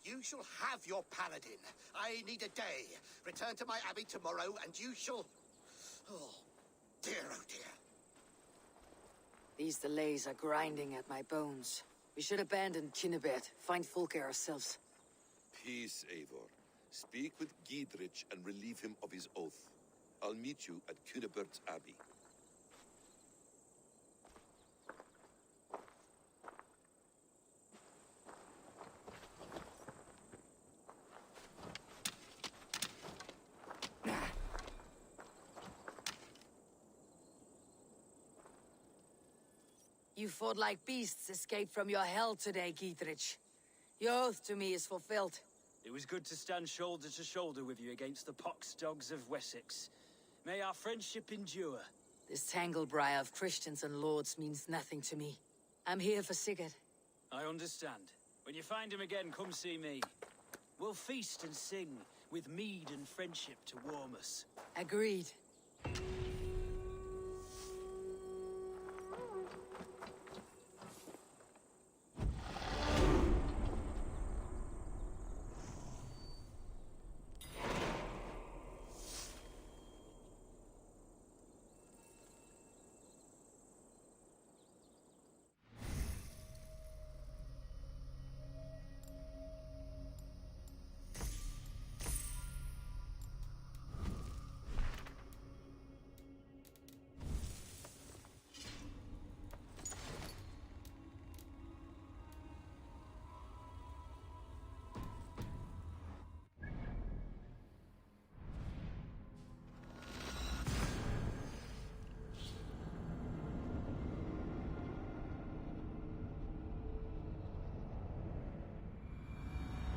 You shall have your paladin. I need a day. Return to my abbey tomorrow, and you shall... Oh, dear, oh dear. These delays are grinding at my bones. We should abandon Cunibert, find Fulke ourselves. Peace, Eivor. Speak with Giedrich and relieve him of his oath. I'll meet you at Cunibert's abbey. You fought like beasts escaped from your hell today, Giedrich. Your oath to me is fulfilled. It was good to stand shoulder to shoulder with you against the pox dogs of Wessex. May our friendship endure. This tangle-briar of Christians and lords means nothing to me. I'm here for Sigurd. I understand. When you find him again, come see me. We'll feast and sing, with mead and friendship to warm us. Agreed.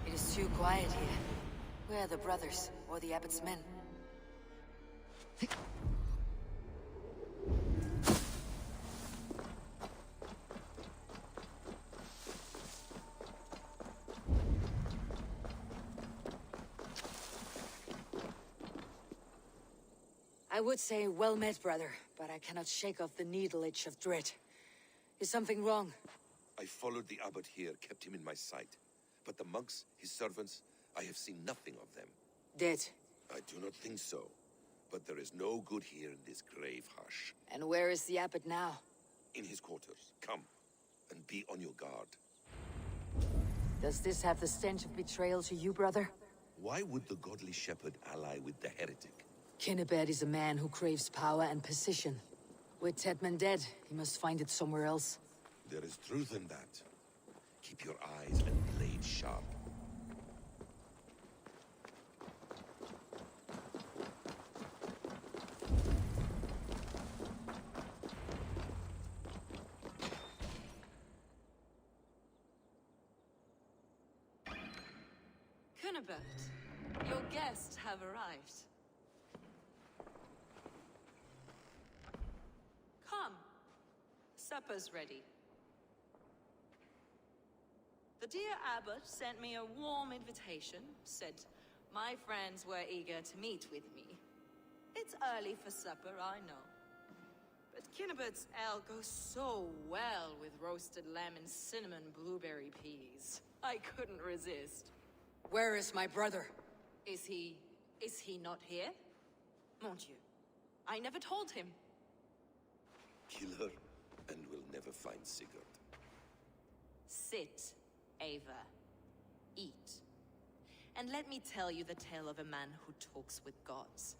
It's too quiet here. Where are the brothers, or the abbot's men? I would say well met, brother, but I cannot shake off the needle itch of dread. Is something wrong? I followed the abbot here, kept him in my sight. But the monks, his servants, I have seen nothing of them. Dead? I do not think so. But there is no good here in this grave hush. And where is the abbot now? In his quarters. Come, and be on your guard. Does this have the stench of betrayal to you, brother? Why would the godly shepherd ally with the heretic? Cunibert is a man who craves power and position. With Tedman dead, he must find it somewhere else. There is truth in that. Keep your eyes and blade sharp. Cunibert, your guests have arrived. Come. Supper's ready. The dear abbot sent me a warm invitation, said my friends were eager to meet with me. It's early for supper, I know. But Cunibert's ale goes so well with roasted lamb and cinnamon blueberry peas. I couldn't resist. Where is my brother? Is he not here? Mon Dieu, I never told him. Kill her, and we'll never find Sigurd. Sit, Ava. Eat. And let me tell you the tale of a man who talks with gods.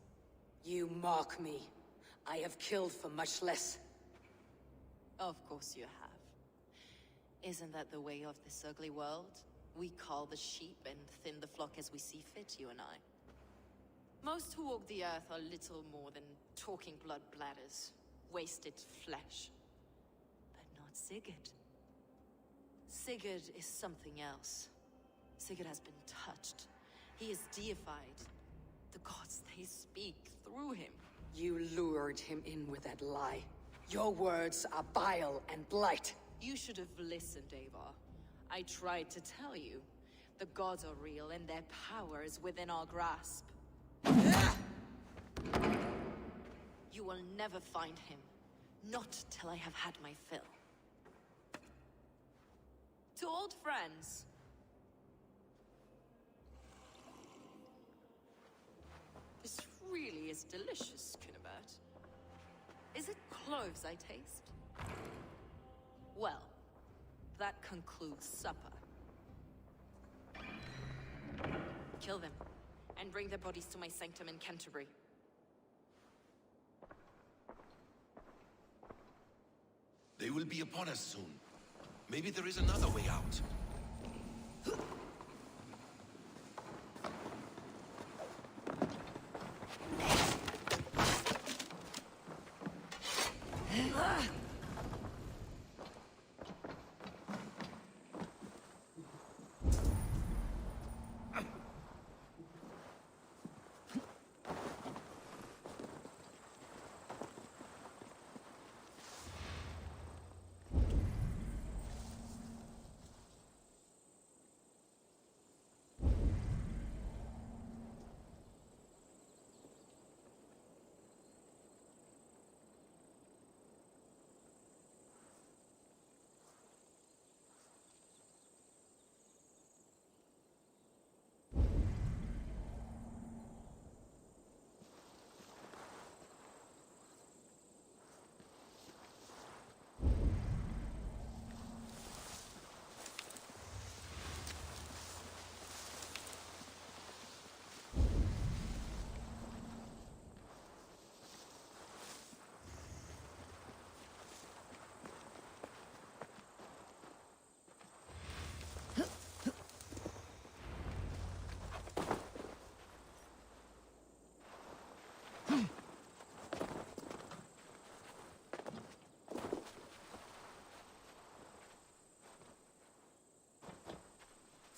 You mock me. I have killed for much less. Of course you have. Isn't that the way of this ugly world? We cull the sheep and thin the flock as we see fit, you and I. Most who walk the earth are little more than talking blood bladders, wasted flesh. Sigurd. Sigurd is something else. Sigurd has been touched. He is deified. The gods, they speak through him. You lured him in with that lie. Your words are bile and blight. You should have listened, Avar. I tried to tell you. The gods are real and their power is within our grasp. You will never find him. Not till I have had my fill. To old friends. This really is delicious, Kinnebert. Is it cloves I taste? Well, that concludes supper. Kill them, and bring their bodies to my sanctum in Canterbury. They will be upon us soon. Maybe there is another way out.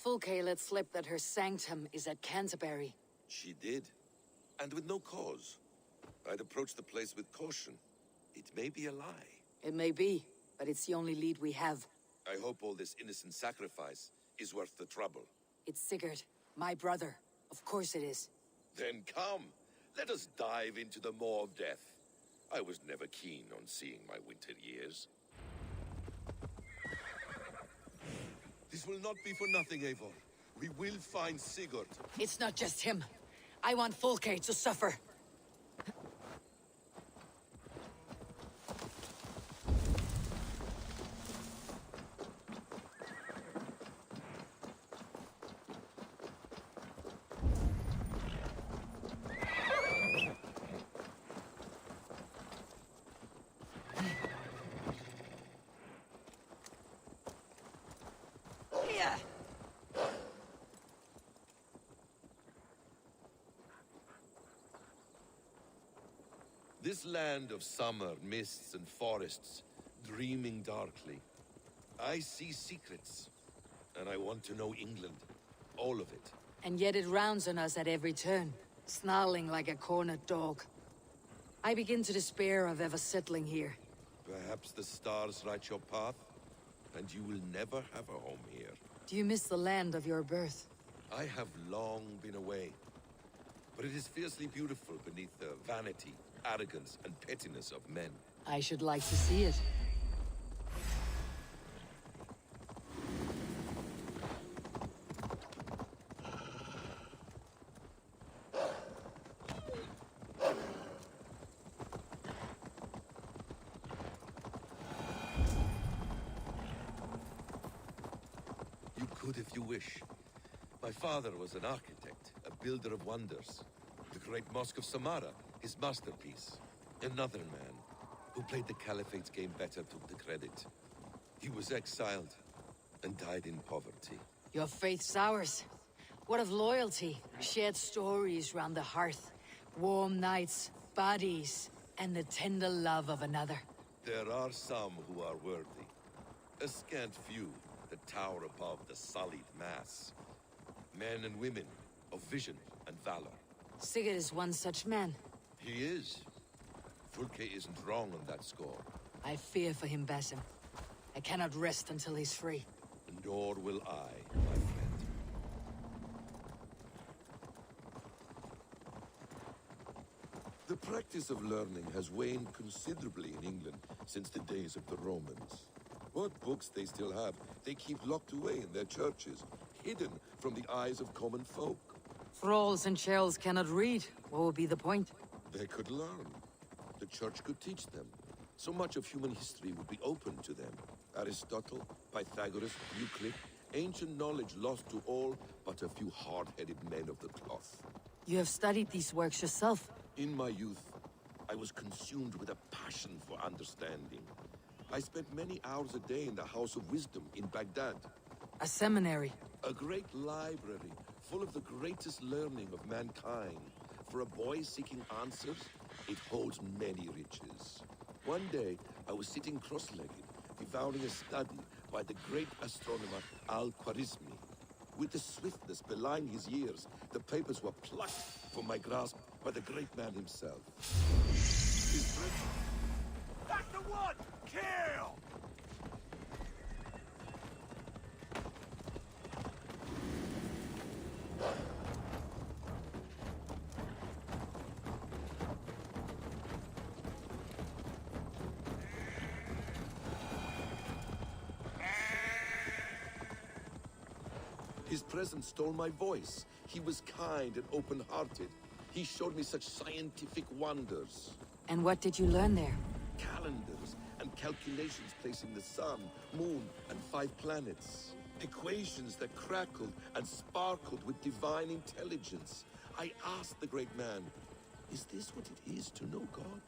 Fulke let slip that her sanctum is at Canterbury. She did. And with no cause. I'd approach the place with caution. It may be a lie. It may be, but it's the only lead we have. I hope all this innocent sacrifice is worth the trouble. It's Sigurd, my brother. Of course it is. Then come. Let us dive into the maw of death. I was never keen on seeing my winter years. This will not be for nothing, Eivor. We will find Sigurd. It's not just him. I want Fulke to suffer. This land of summer, mists and forests, dreaming darkly. I see secrets, and I want to know England. All of it. And yet it rounds on us at every turn, snarling like a cornered dog. I begin to despair of ever settling here. Perhaps the stars write your path, and you will never have a home here. Do you miss the land of your birth? I have long been away, but it is fiercely beautiful beneath the vanity, arrogance, and pettiness of men. I should like to see it. You could if you wish. My father was an architect, a builder of wonders. The great Mosque of Samarra, his masterpiece. Another man, who played the Caliphate's game better, took the credit. He was exiled, and died in poverty. Your faith's ours. What of loyalty? Shared stories round the hearth. Warm nights, bodies, and the tender love of another. There are some who are worthy. A scant few that tower above the sullied mass. Men and women of vision and valor. Sigurd is one such man. He is. Fulke isn't wrong on that score. I fear for him, Basim. I cannot rest until he's free. Nor will I, my friend. The practice of learning has waned considerably in England since the days of the Romans. What books they still have, they keep locked away in their churches, hidden from the eyes of common folk. Thralls and churls cannot read. What would be the point? They could learn. The church could teach them. So much of human history would be open to them. Aristotle, Pythagoras, Euclid, ancient knowledge lost to all but a few hard-headed men of the cloth. You have studied these works yourself. In my youth, I was consumed with a passion for understanding. I spent many hours a day in the House of Wisdom in Baghdad. A seminary. A great library full of the greatest learning of mankind. For a boy seeking answers, it holds many riches. One day, I was sitting cross-legged, devouring a study by the great astronomer Al-Khwarizmi. With the swiftness belying his years, the papers were plucked from my grasp by the great man himself. His That's the one! Kill! His presence stole my voice. He was kind and open-hearted. He showed me such scientific wonders. And what did you learn there? Calendars and calculations placing the sun, moon, and 5 planets. Equations that crackled and sparkled with divine intelligence. I asked the great man, is this what it is to know God?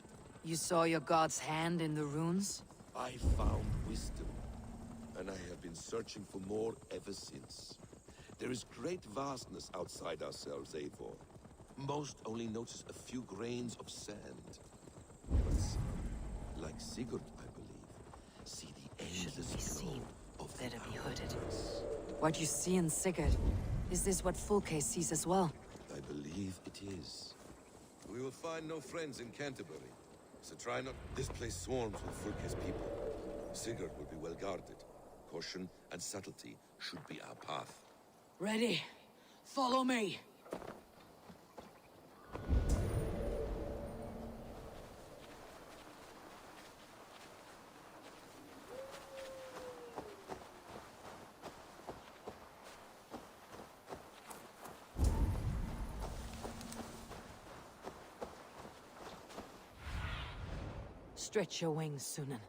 You saw your god's hand in the runes? I found wisdom, and I have been searching for more ever since. There is great vastness outside ourselves, Eivor. Most only notice a few grains of sand. But some, like Sigurd, I believe, see the endless flow of the Better be hooded. hours. What you see in Sigurd, is this what Fulke sees as well? I believe it is. We will find no friends in Canterbury, so try not. This place swarms with Fulke's people. Sigurd will be well guarded. Caution and subtlety should be our path. Ready. Follow me. Stretch your wings, Sunan.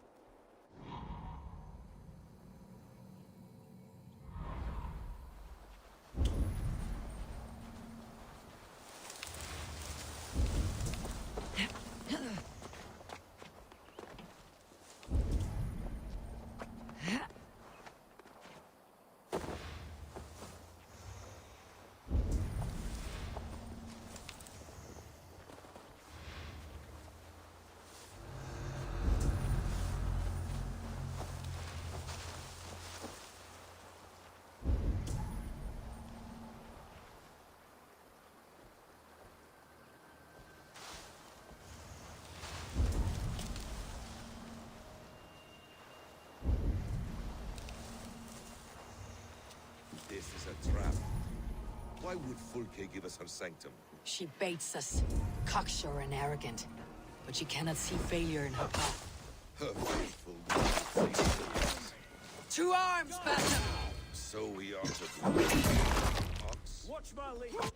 This is a trap. Why would Fulke give us her sanctum? She baits us. Cocksure and arrogant. But she cannot see failure in her path. Her faithful will faithful. To arms, Basim! So we are to do. Ox. Watch my lead.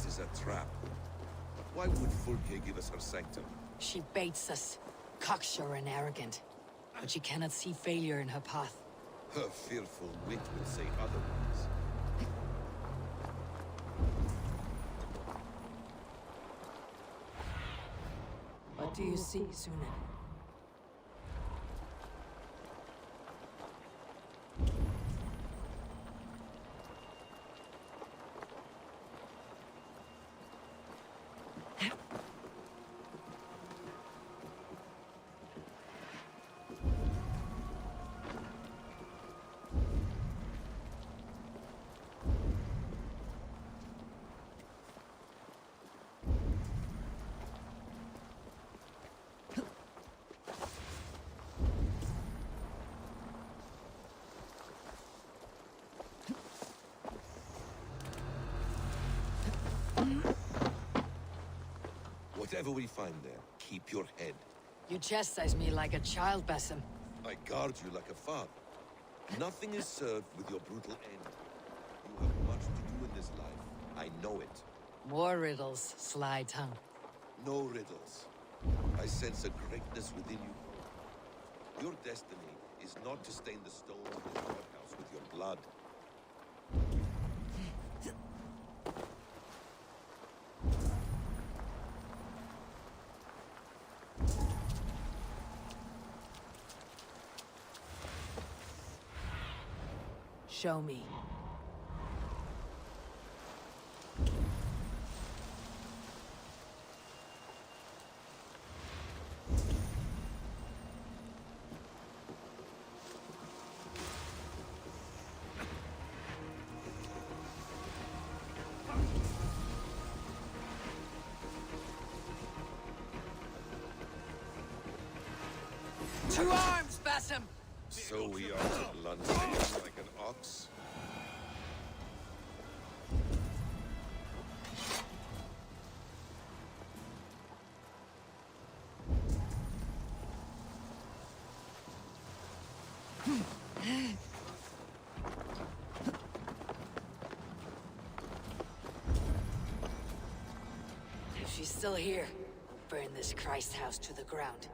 This is a trap. Why would Fulke give us her sanctum? She baits us, cocksure and arrogant. But she cannot see failure in her path. Her fearful wit will say otherwise. What do you see, Sunan? Whatever we find there, keep your head. You chastise me like a child, Basim. I guard you like a father. Nothing is served with your brutal end. You have much to do in this life. I know it. More riddles, sly tongue. No riddles. I sense a greatness within you. Your destiny is not to stain the stones of this courthouse with your blood. Show me. To arms, Basim! So we are to blunt him like an ox? If she's still here, I'll burn this Christ house to the ground.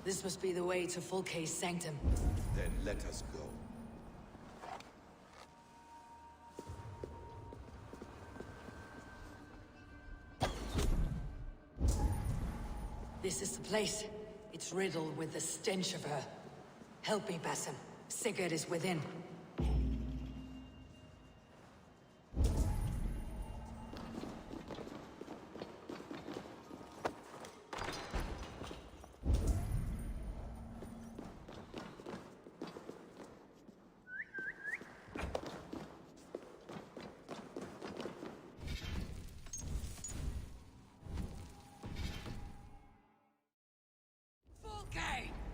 This must be the way to Fulke's sanctum. Then let us go. This is the place. It's riddled with the stench of her. Help me, Basim. Sigurd is within.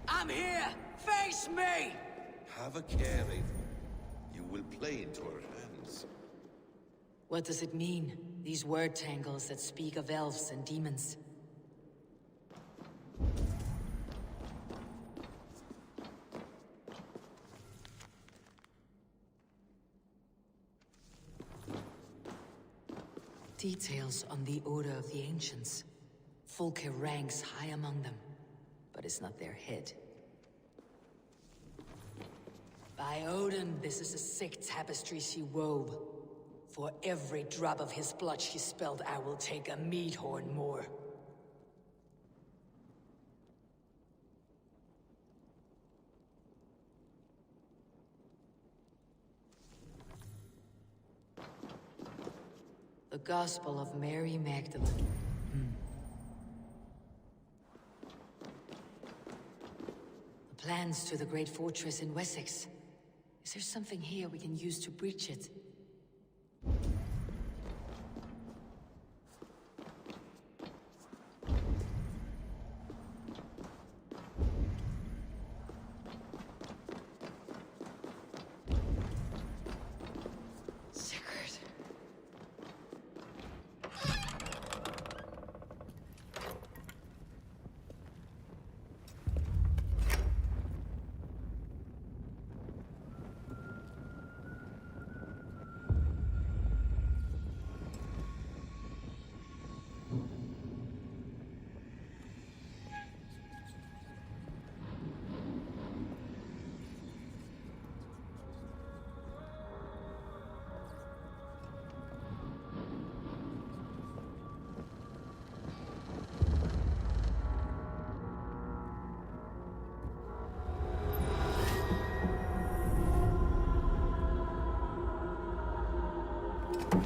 I'm here! Face me! Have a care, Eivor. You will play into our hands. What does it mean? These word tangles that speak of elves and demons. Details on the Order of the Ancients. Fulke ranks high among them, but it's not their head. By Odin, this is a sick tapestry she wove. For every drop of his blood she spilled, I will take a meat horn more. The Gospel of Mary Magdalene. The plans to the great fortress in Wessex. Is there something here we can use to breach it?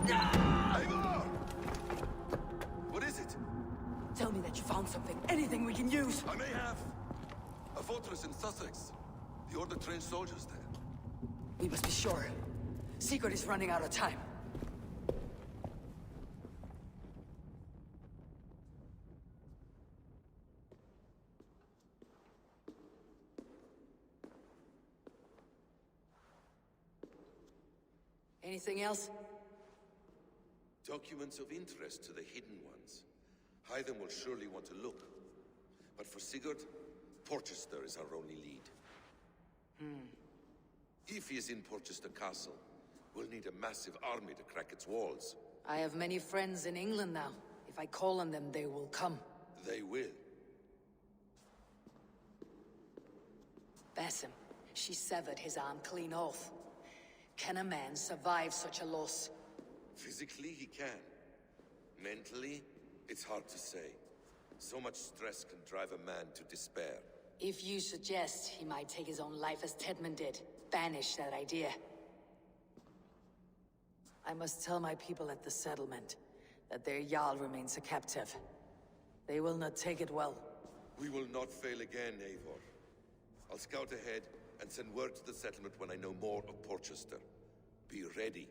Eivor! What is it? Tell me that you found something. Anything we can use. I may have. A fortress in Sussex. The Order trained soldiers there. We must be sure. Sigurd is running out of time. Anything else? Documents of interest to the hidden ones. Hyden will surely want to look. But for Sigurd, Porchester is our only lead. If he is in Porchester Castle, we'll need a massive army to crack its walls. I have many friends in England now. If I call on them, they will come. They will. Basim, she severed his arm clean off. Can a man survive such a loss? Physically, he can. Mentally, it's hard to say. So much stress can drive a man to despair. If you suggest he might take his own life as Tedman did, banish that idea. I must tell my people at the settlement that their Jarl remains a captive. They will not take it well. We will not fail again, Eivor. I'll scout ahead and send word to the settlement when I know more of Porchester. Be ready.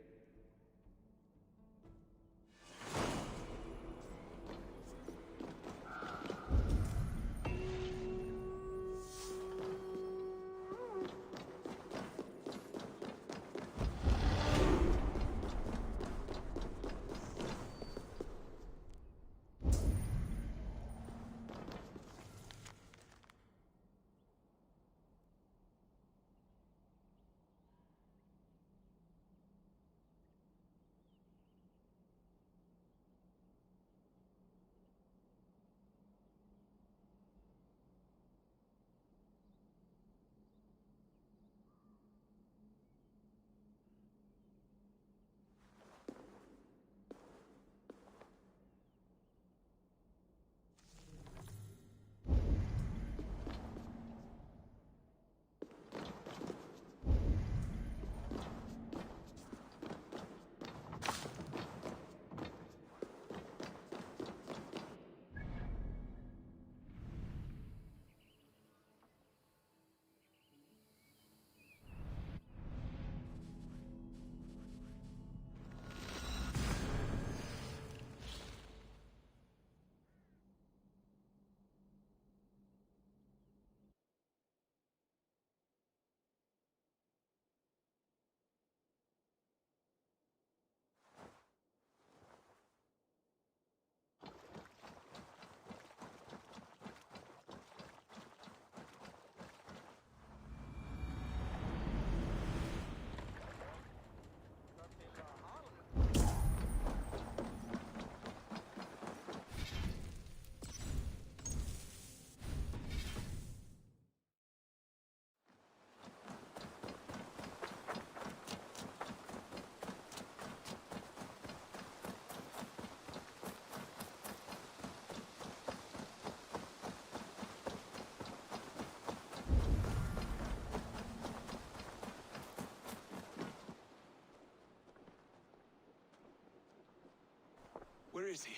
is he?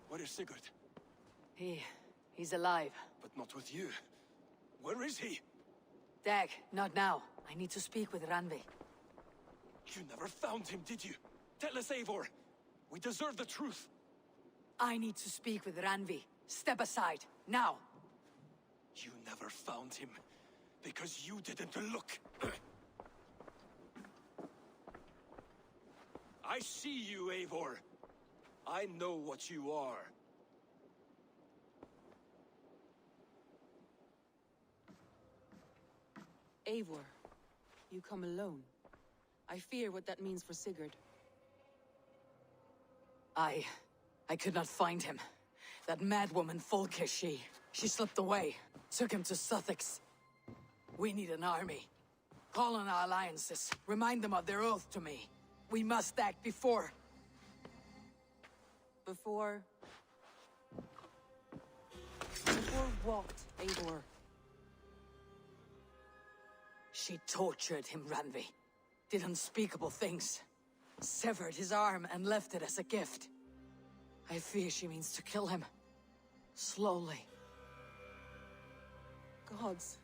Where is Sigurd? He's alive. But not with you. Where is he? Dag, not now. I need to speak with Randvi. You never found him, did you? Tell us, Eivor. We deserve the truth. I need to speak with Randvi. Step aside, now. You never found him, because you didn't look. I see you, Eivor. I know what you are. Eivor, you come alone. I fear what that means for Sigurd. I could not find him. That madwoman Folke, she slipped away. Took him to Sussex. We need an army. Call on our alliances. Remind them of their oath to me. We must act before... Before what, Eivor? She tortured him, Randvi. Did unspeakable things. Severed his arm and left it as a gift. I fear she means to kill him. Slowly. Gods.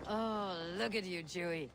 Oh, look at you, Dewey.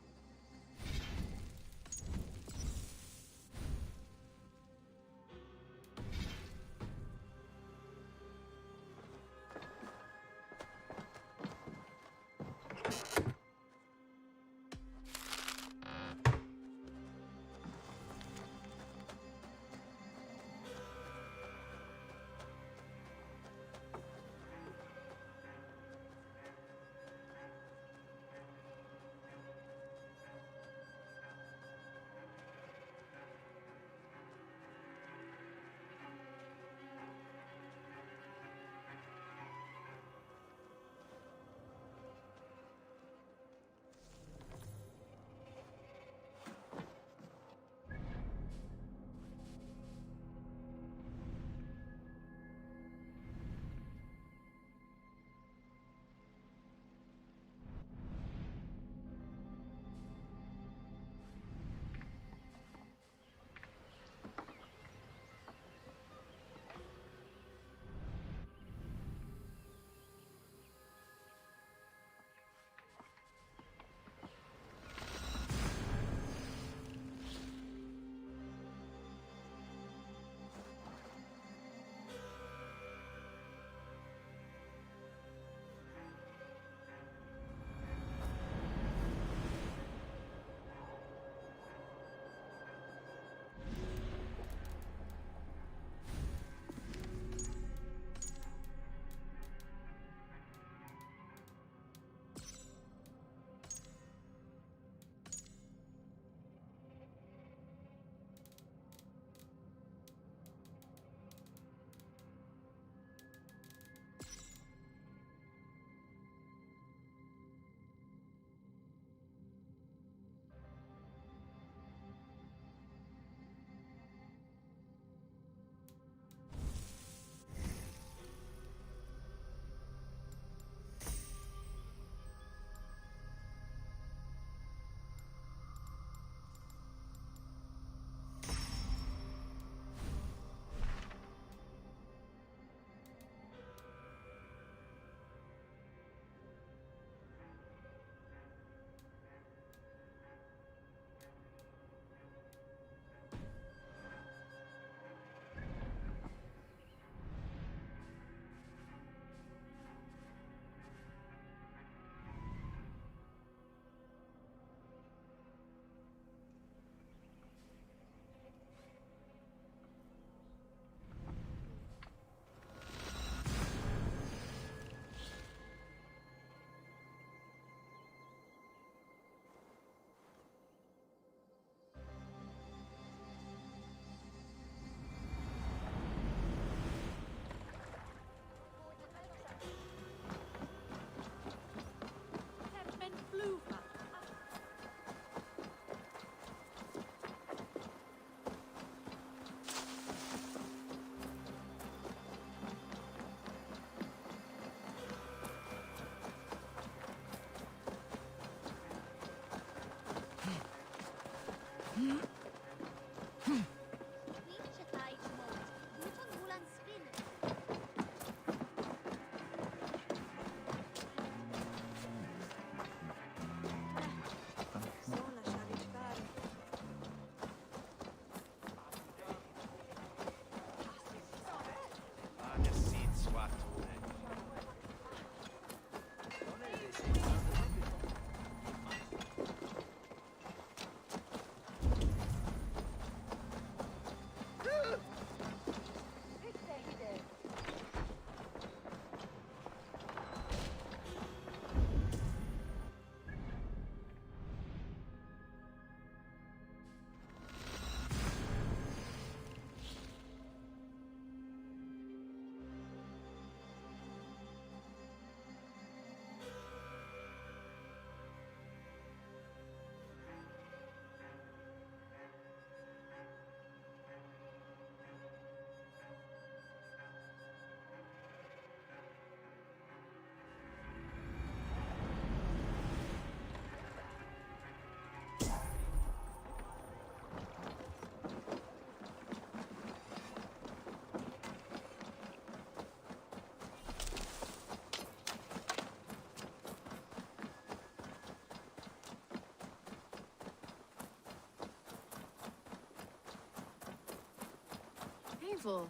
for?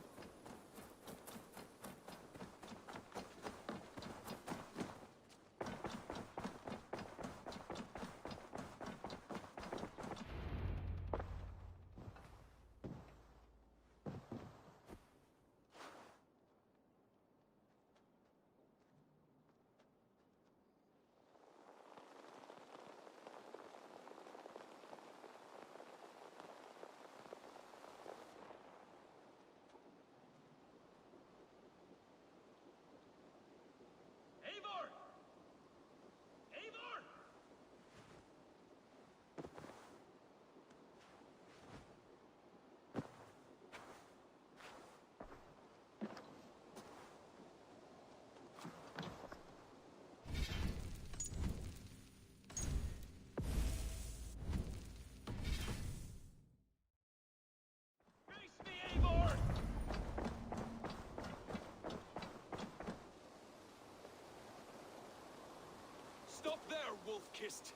Stop there, Wolf-Kissed.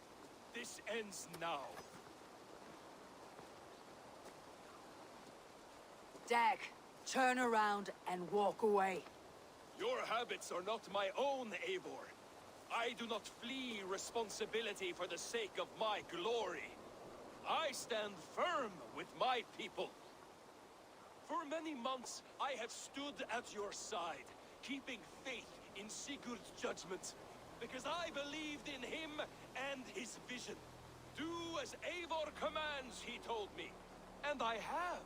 This ends now. Dag, turn around and walk away. Your habits are not my own, Eivor. I do not flee responsibility for the sake of my glory. I stand firm with my people. For many months, I have stood at your side, keeping faith in Sigurd's judgment. Because I believed in him and his vision. Do as Eivor commands, he told me. And I have.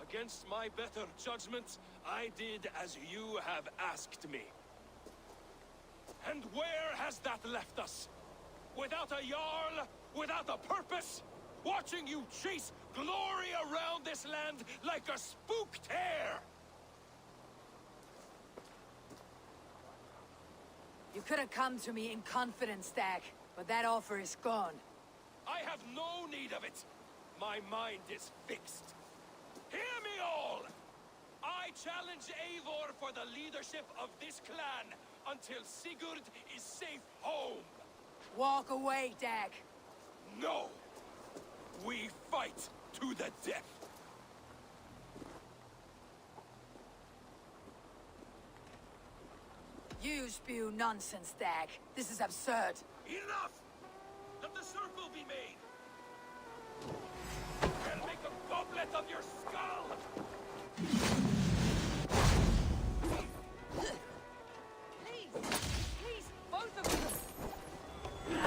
Against my better judgment, I did as you have asked me. And where has that left us? Without a Jarl? Without a purpose? Watching you chase glory around this land like a spooked hare! You could have come to me in confidence, Dag, but that offer is gone. I have no need of it. My mind is fixed. Hear me all! I challenge Eivor for the leadership of this clan until Sigurd is safe home. Walk away, Dag. No! We fight to the death. You spew nonsense, Dag. This is absurd. Enough! Let the circle be made! I'll make a goblet of your skull! Please, both of you!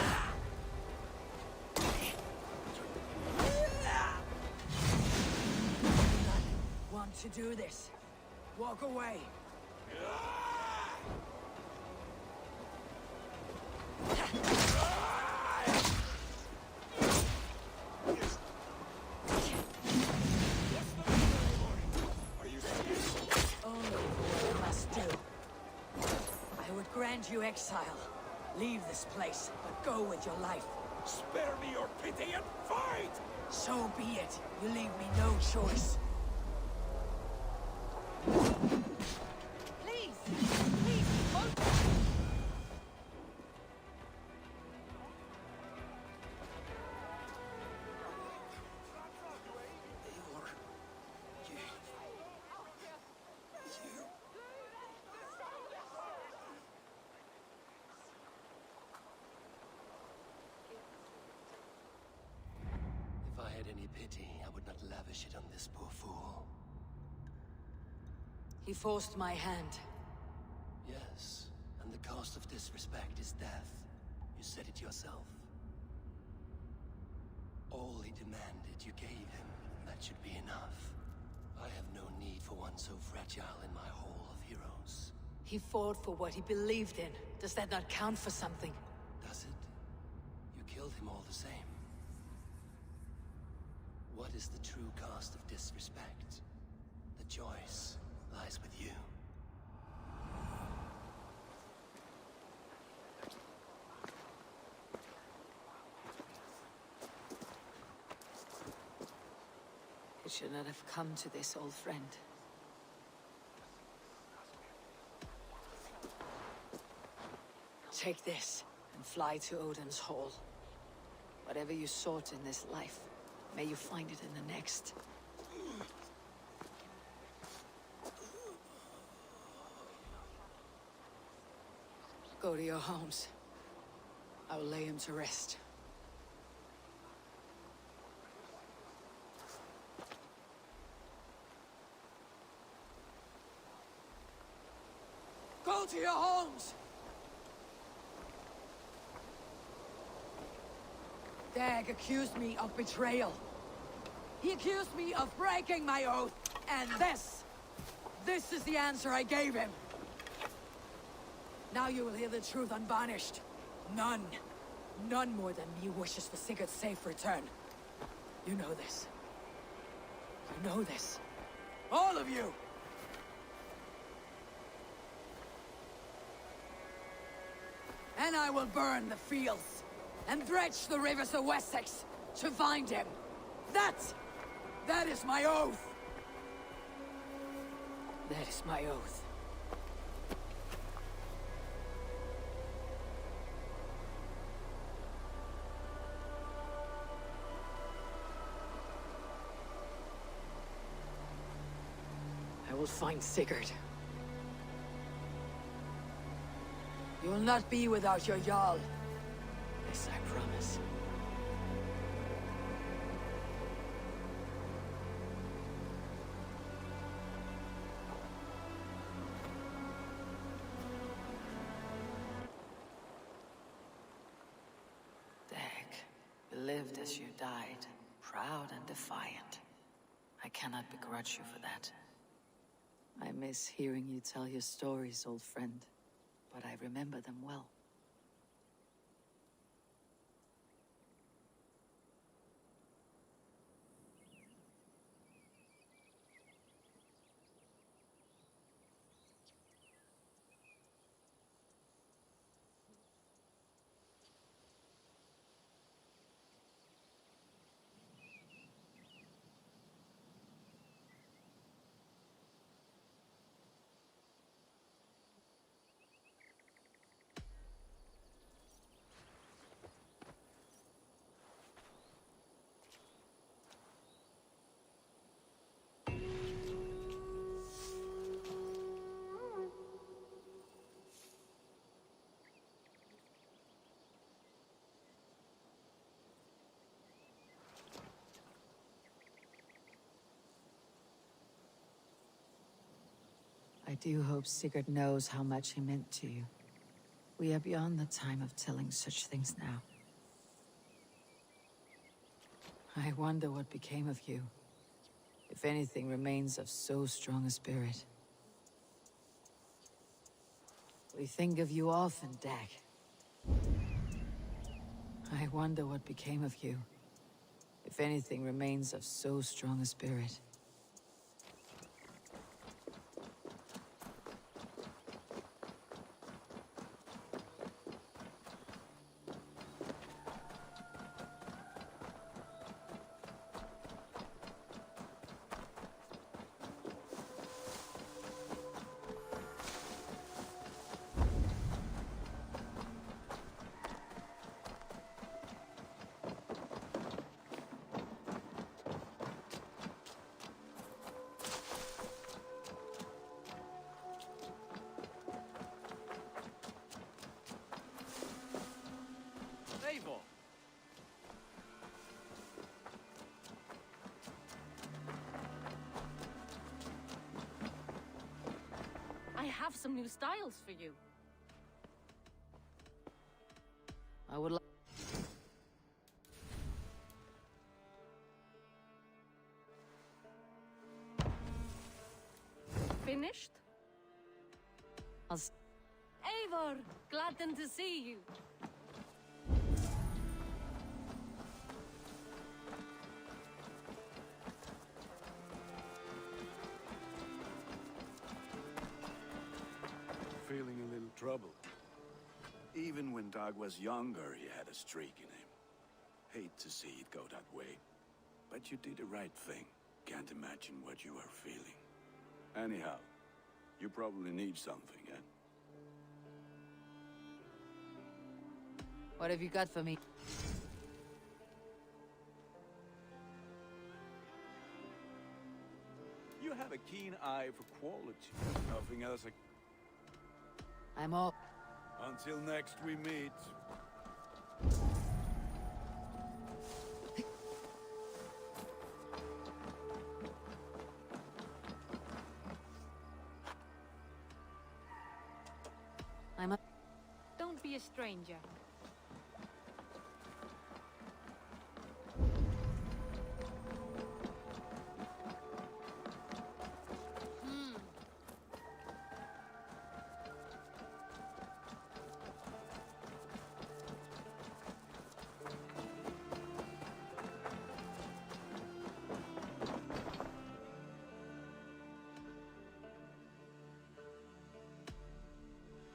Want to do this? Walk away. You exile. Leave this place, but go with your life. Spare me your pity and fight! So be it. You leave me no choice. Please! Please, both! it on this poor fool. He forced my hand. Yes, and the cost of disrespect is death. You said it yourself. All he demanded, you gave him. That should be enough. I have no need for one so fragile in my hall of heroes. He fought for what he believed in. Does that not count for something? Does it? You killed him all the same. What is the true cost of disrespect? The choice lies with you. It should not have come to this, old friend. Take this, and fly to Odin's Hall. Whatever you sought in this life, may you find it in the next. Go to your homes. I will lay him to rest. Go to your homes! Dag accused me of betrayal. He accused me of breaking my oath, and this is the answer I gave him. Now you will hear the truth unvarnished. None more than me wishes for Sigurd's safe return. You know this. You know this. All of you! And I will burn the fields, and dredge the rivers of Wessex to find him. That is my oath! That is my oath. I will find Sigurd. You will not be without your Jarl. This I promise. Dag, you lived as you died, proud and defiant. I cannot begrudge you for that. I miss hearing you tell your stories, old friend, but I remember them well. I do hope Sigurd knows how much he meant to you. We are beyond the time of telling such things now. I wonder what became of you, if anything remains of so strong a spirit. We think of you often, Dag. I wonder what became of you, if anything remains of so strong a spirit. I have some new styles for you. I would like... Finished? Eivor, glad then to see you. Feeling a little trouble. Even when Dag was younger, he had a streak in him. Hate to see it go that way. But you did the right thing. Can't imagine what you are feeling. Anyhow, you probably need something, eh? What have you got for me? You have a keen eye for quality. Nothing else. I'm all... Until next we meet. Don't be a stranger.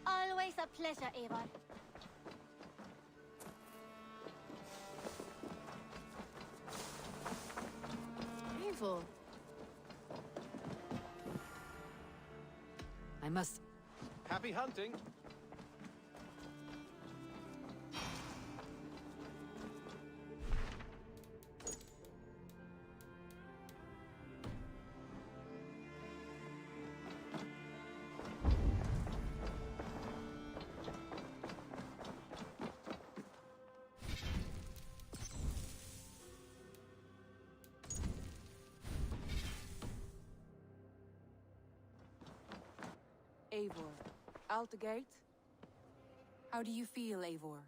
Always a pleasure, Eivor. Eivor. I must... Happy hunting. Eivor, out the gate? How do you feel, Eivor?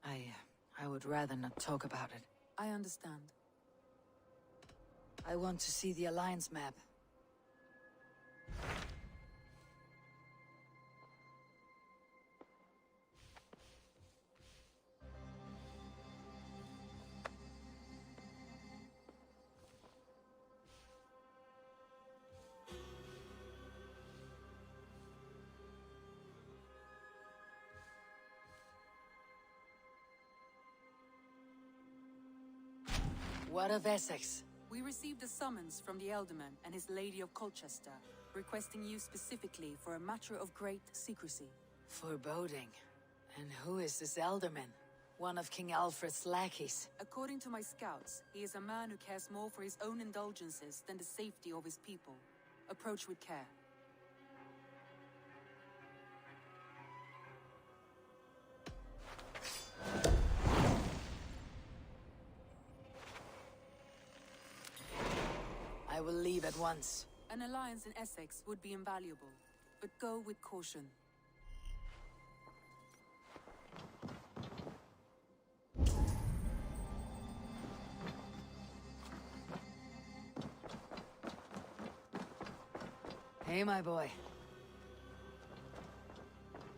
I would rather not talk about it. I understand. I want to see the Alliance map. What of Essex? We received a summons from the Elderman and his Lady of Colchester, requesting you specifically for a matter of great secrecy. Foreboding. And who is this Elderman? One of King Alfred's lackeys. According to my scouts, he is a man who cares more for his own indulgences than the safety of his people. Approach with care. I will leave at once. An alliance in Essex would be invaluable, but go with caution. Hey, my boy.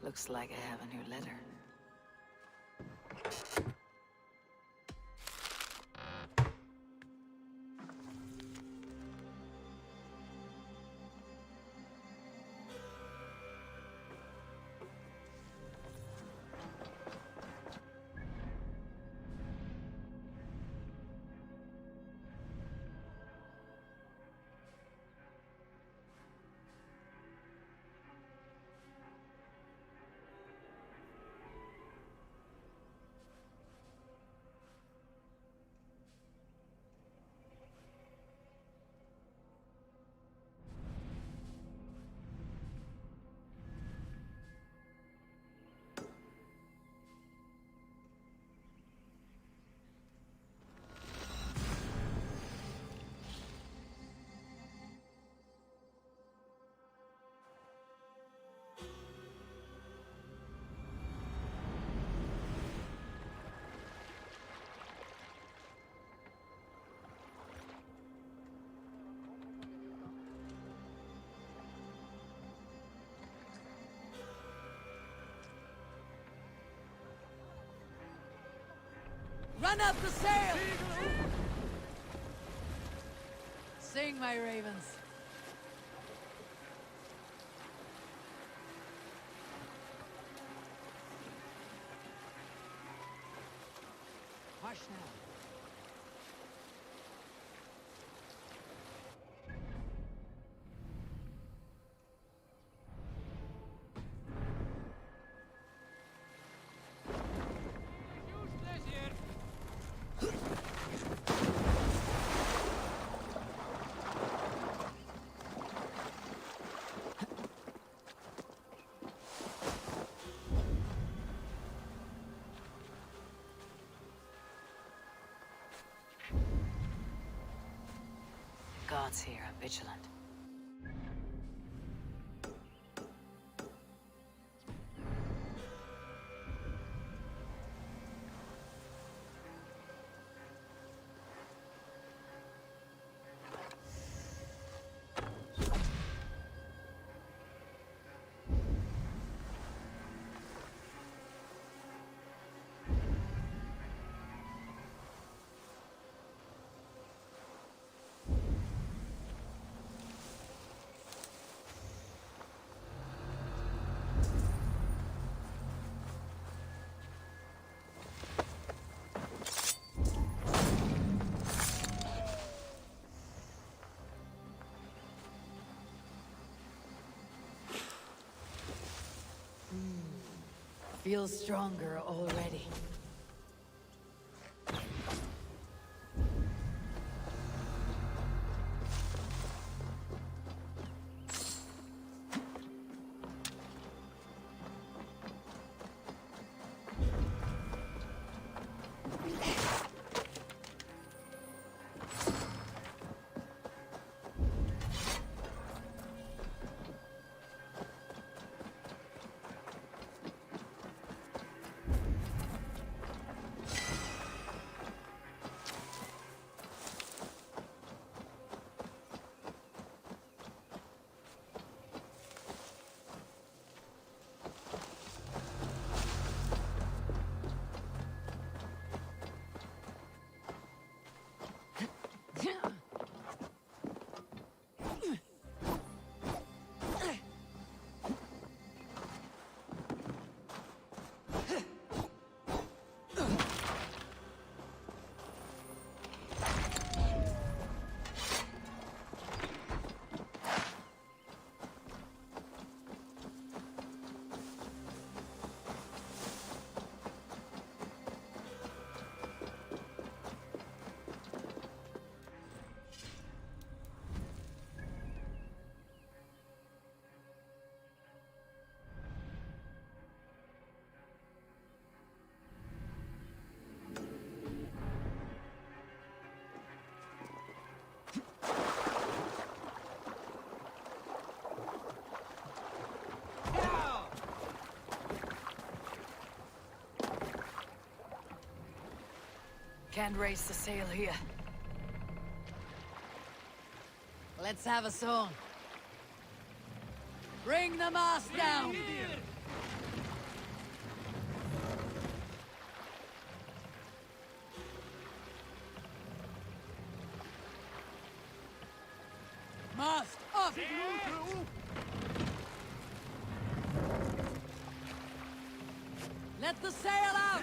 Looks like I have a new letter. Run up the sail! Sing, my ravens. Hush now. guards here are vigilant. Feel stronger already. Can't raise the sail here. Let's have a song. Bring the mast down! Mast up! Let the sail out!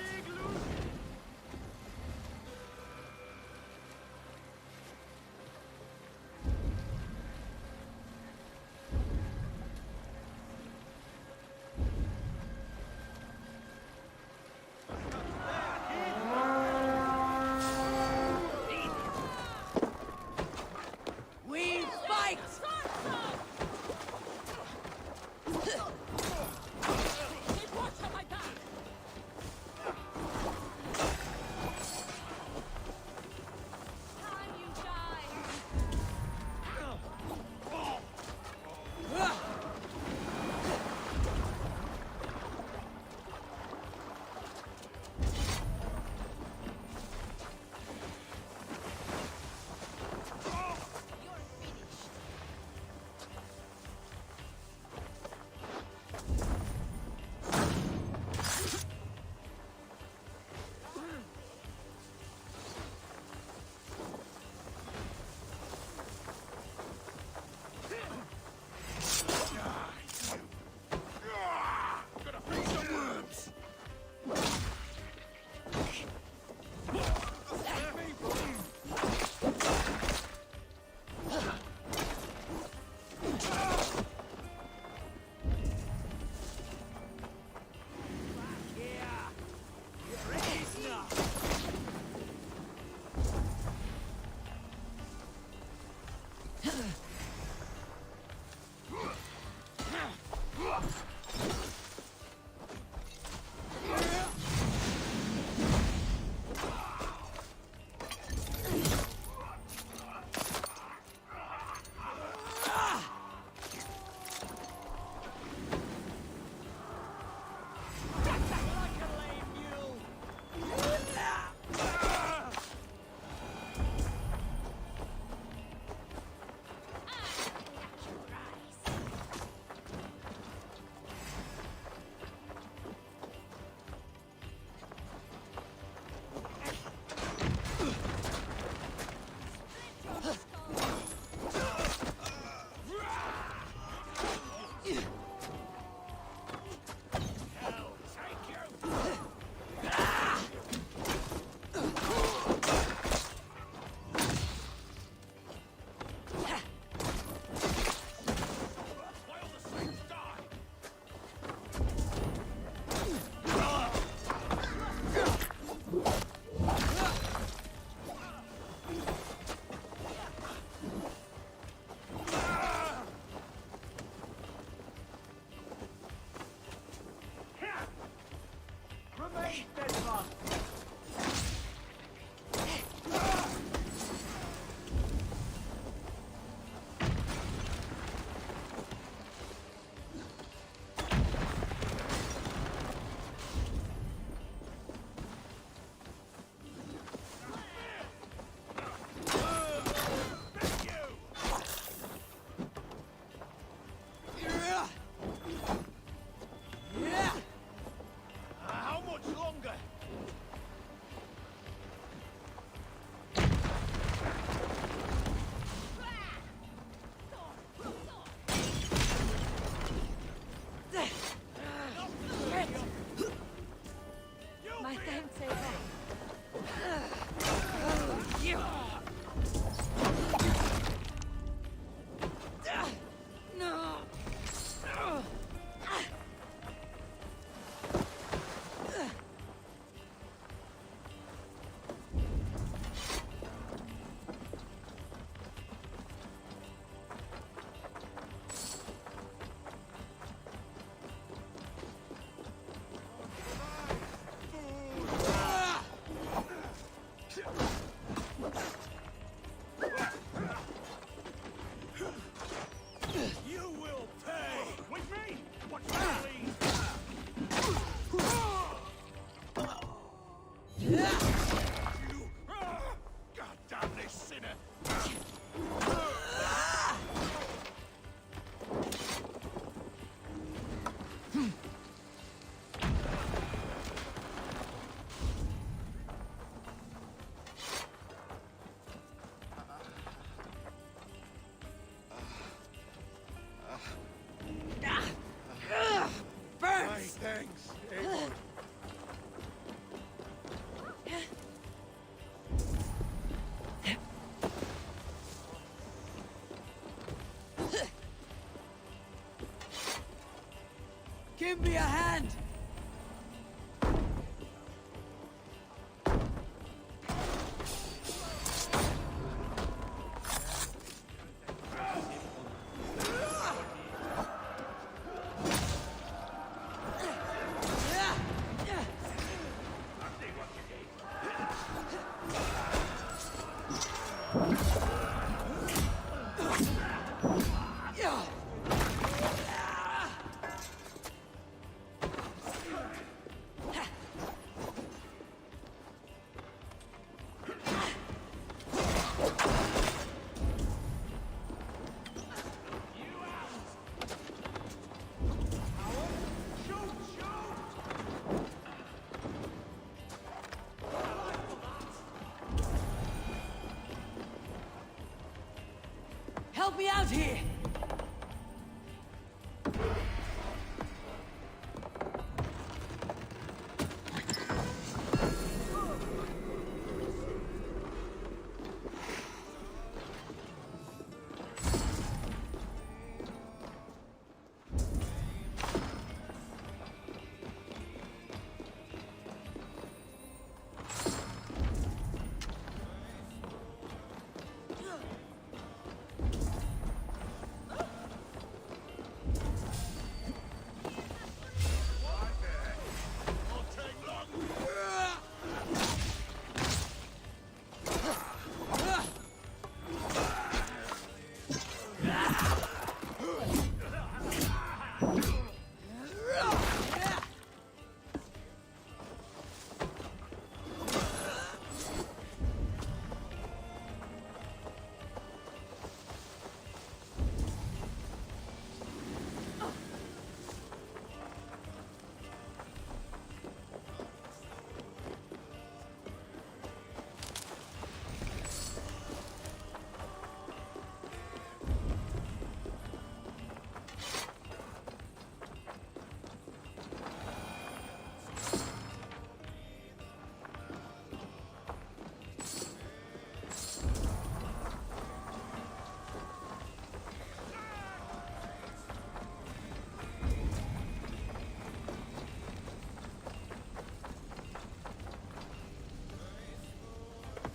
Don't say that. Thanks, Avon. Give me a hand! Help me out here!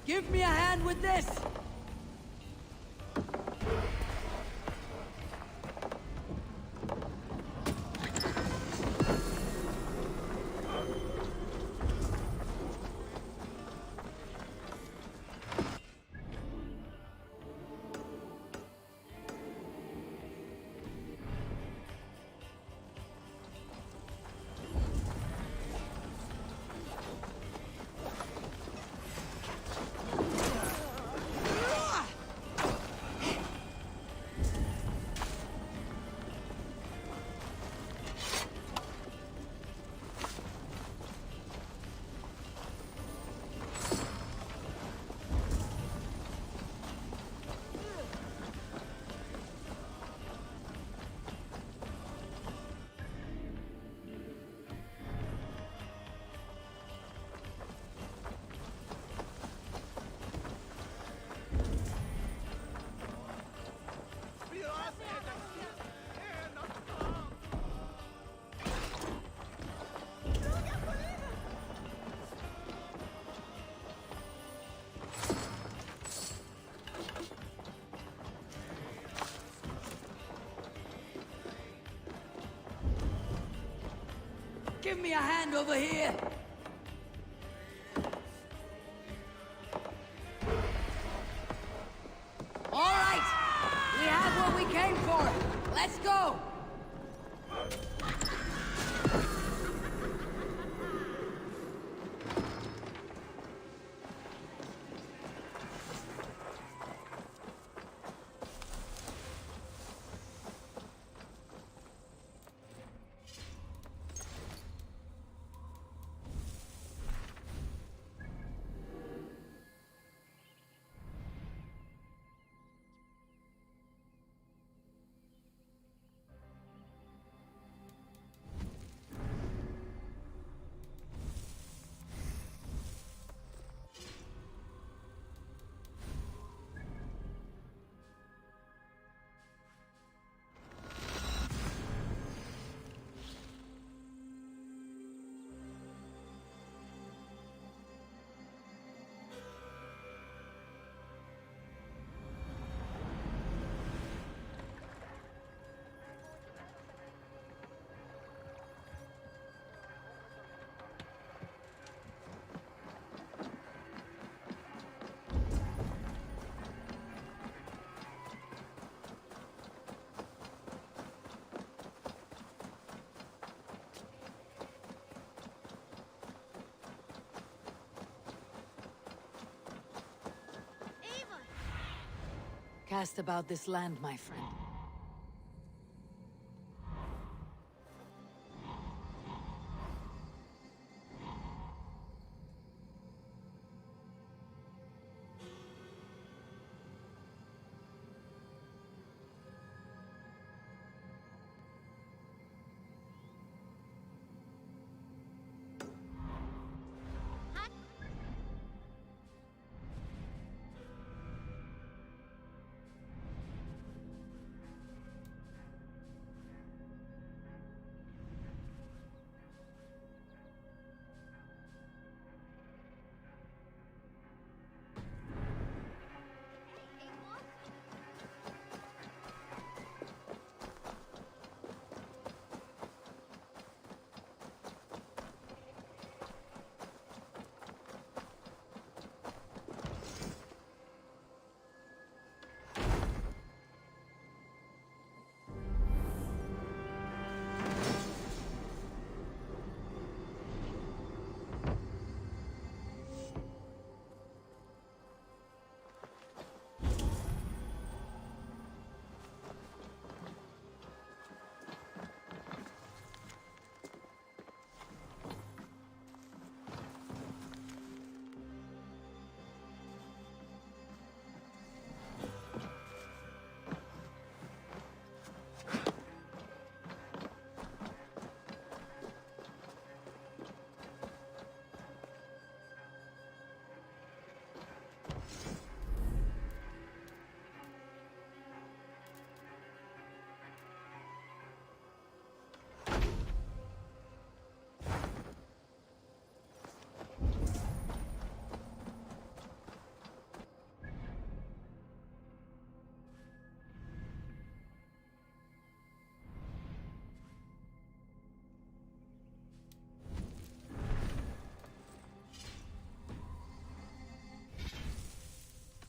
Give me a hand with this! give me a hand over here! All right! We have what we came for! Let's go! Cast about this land, my friend.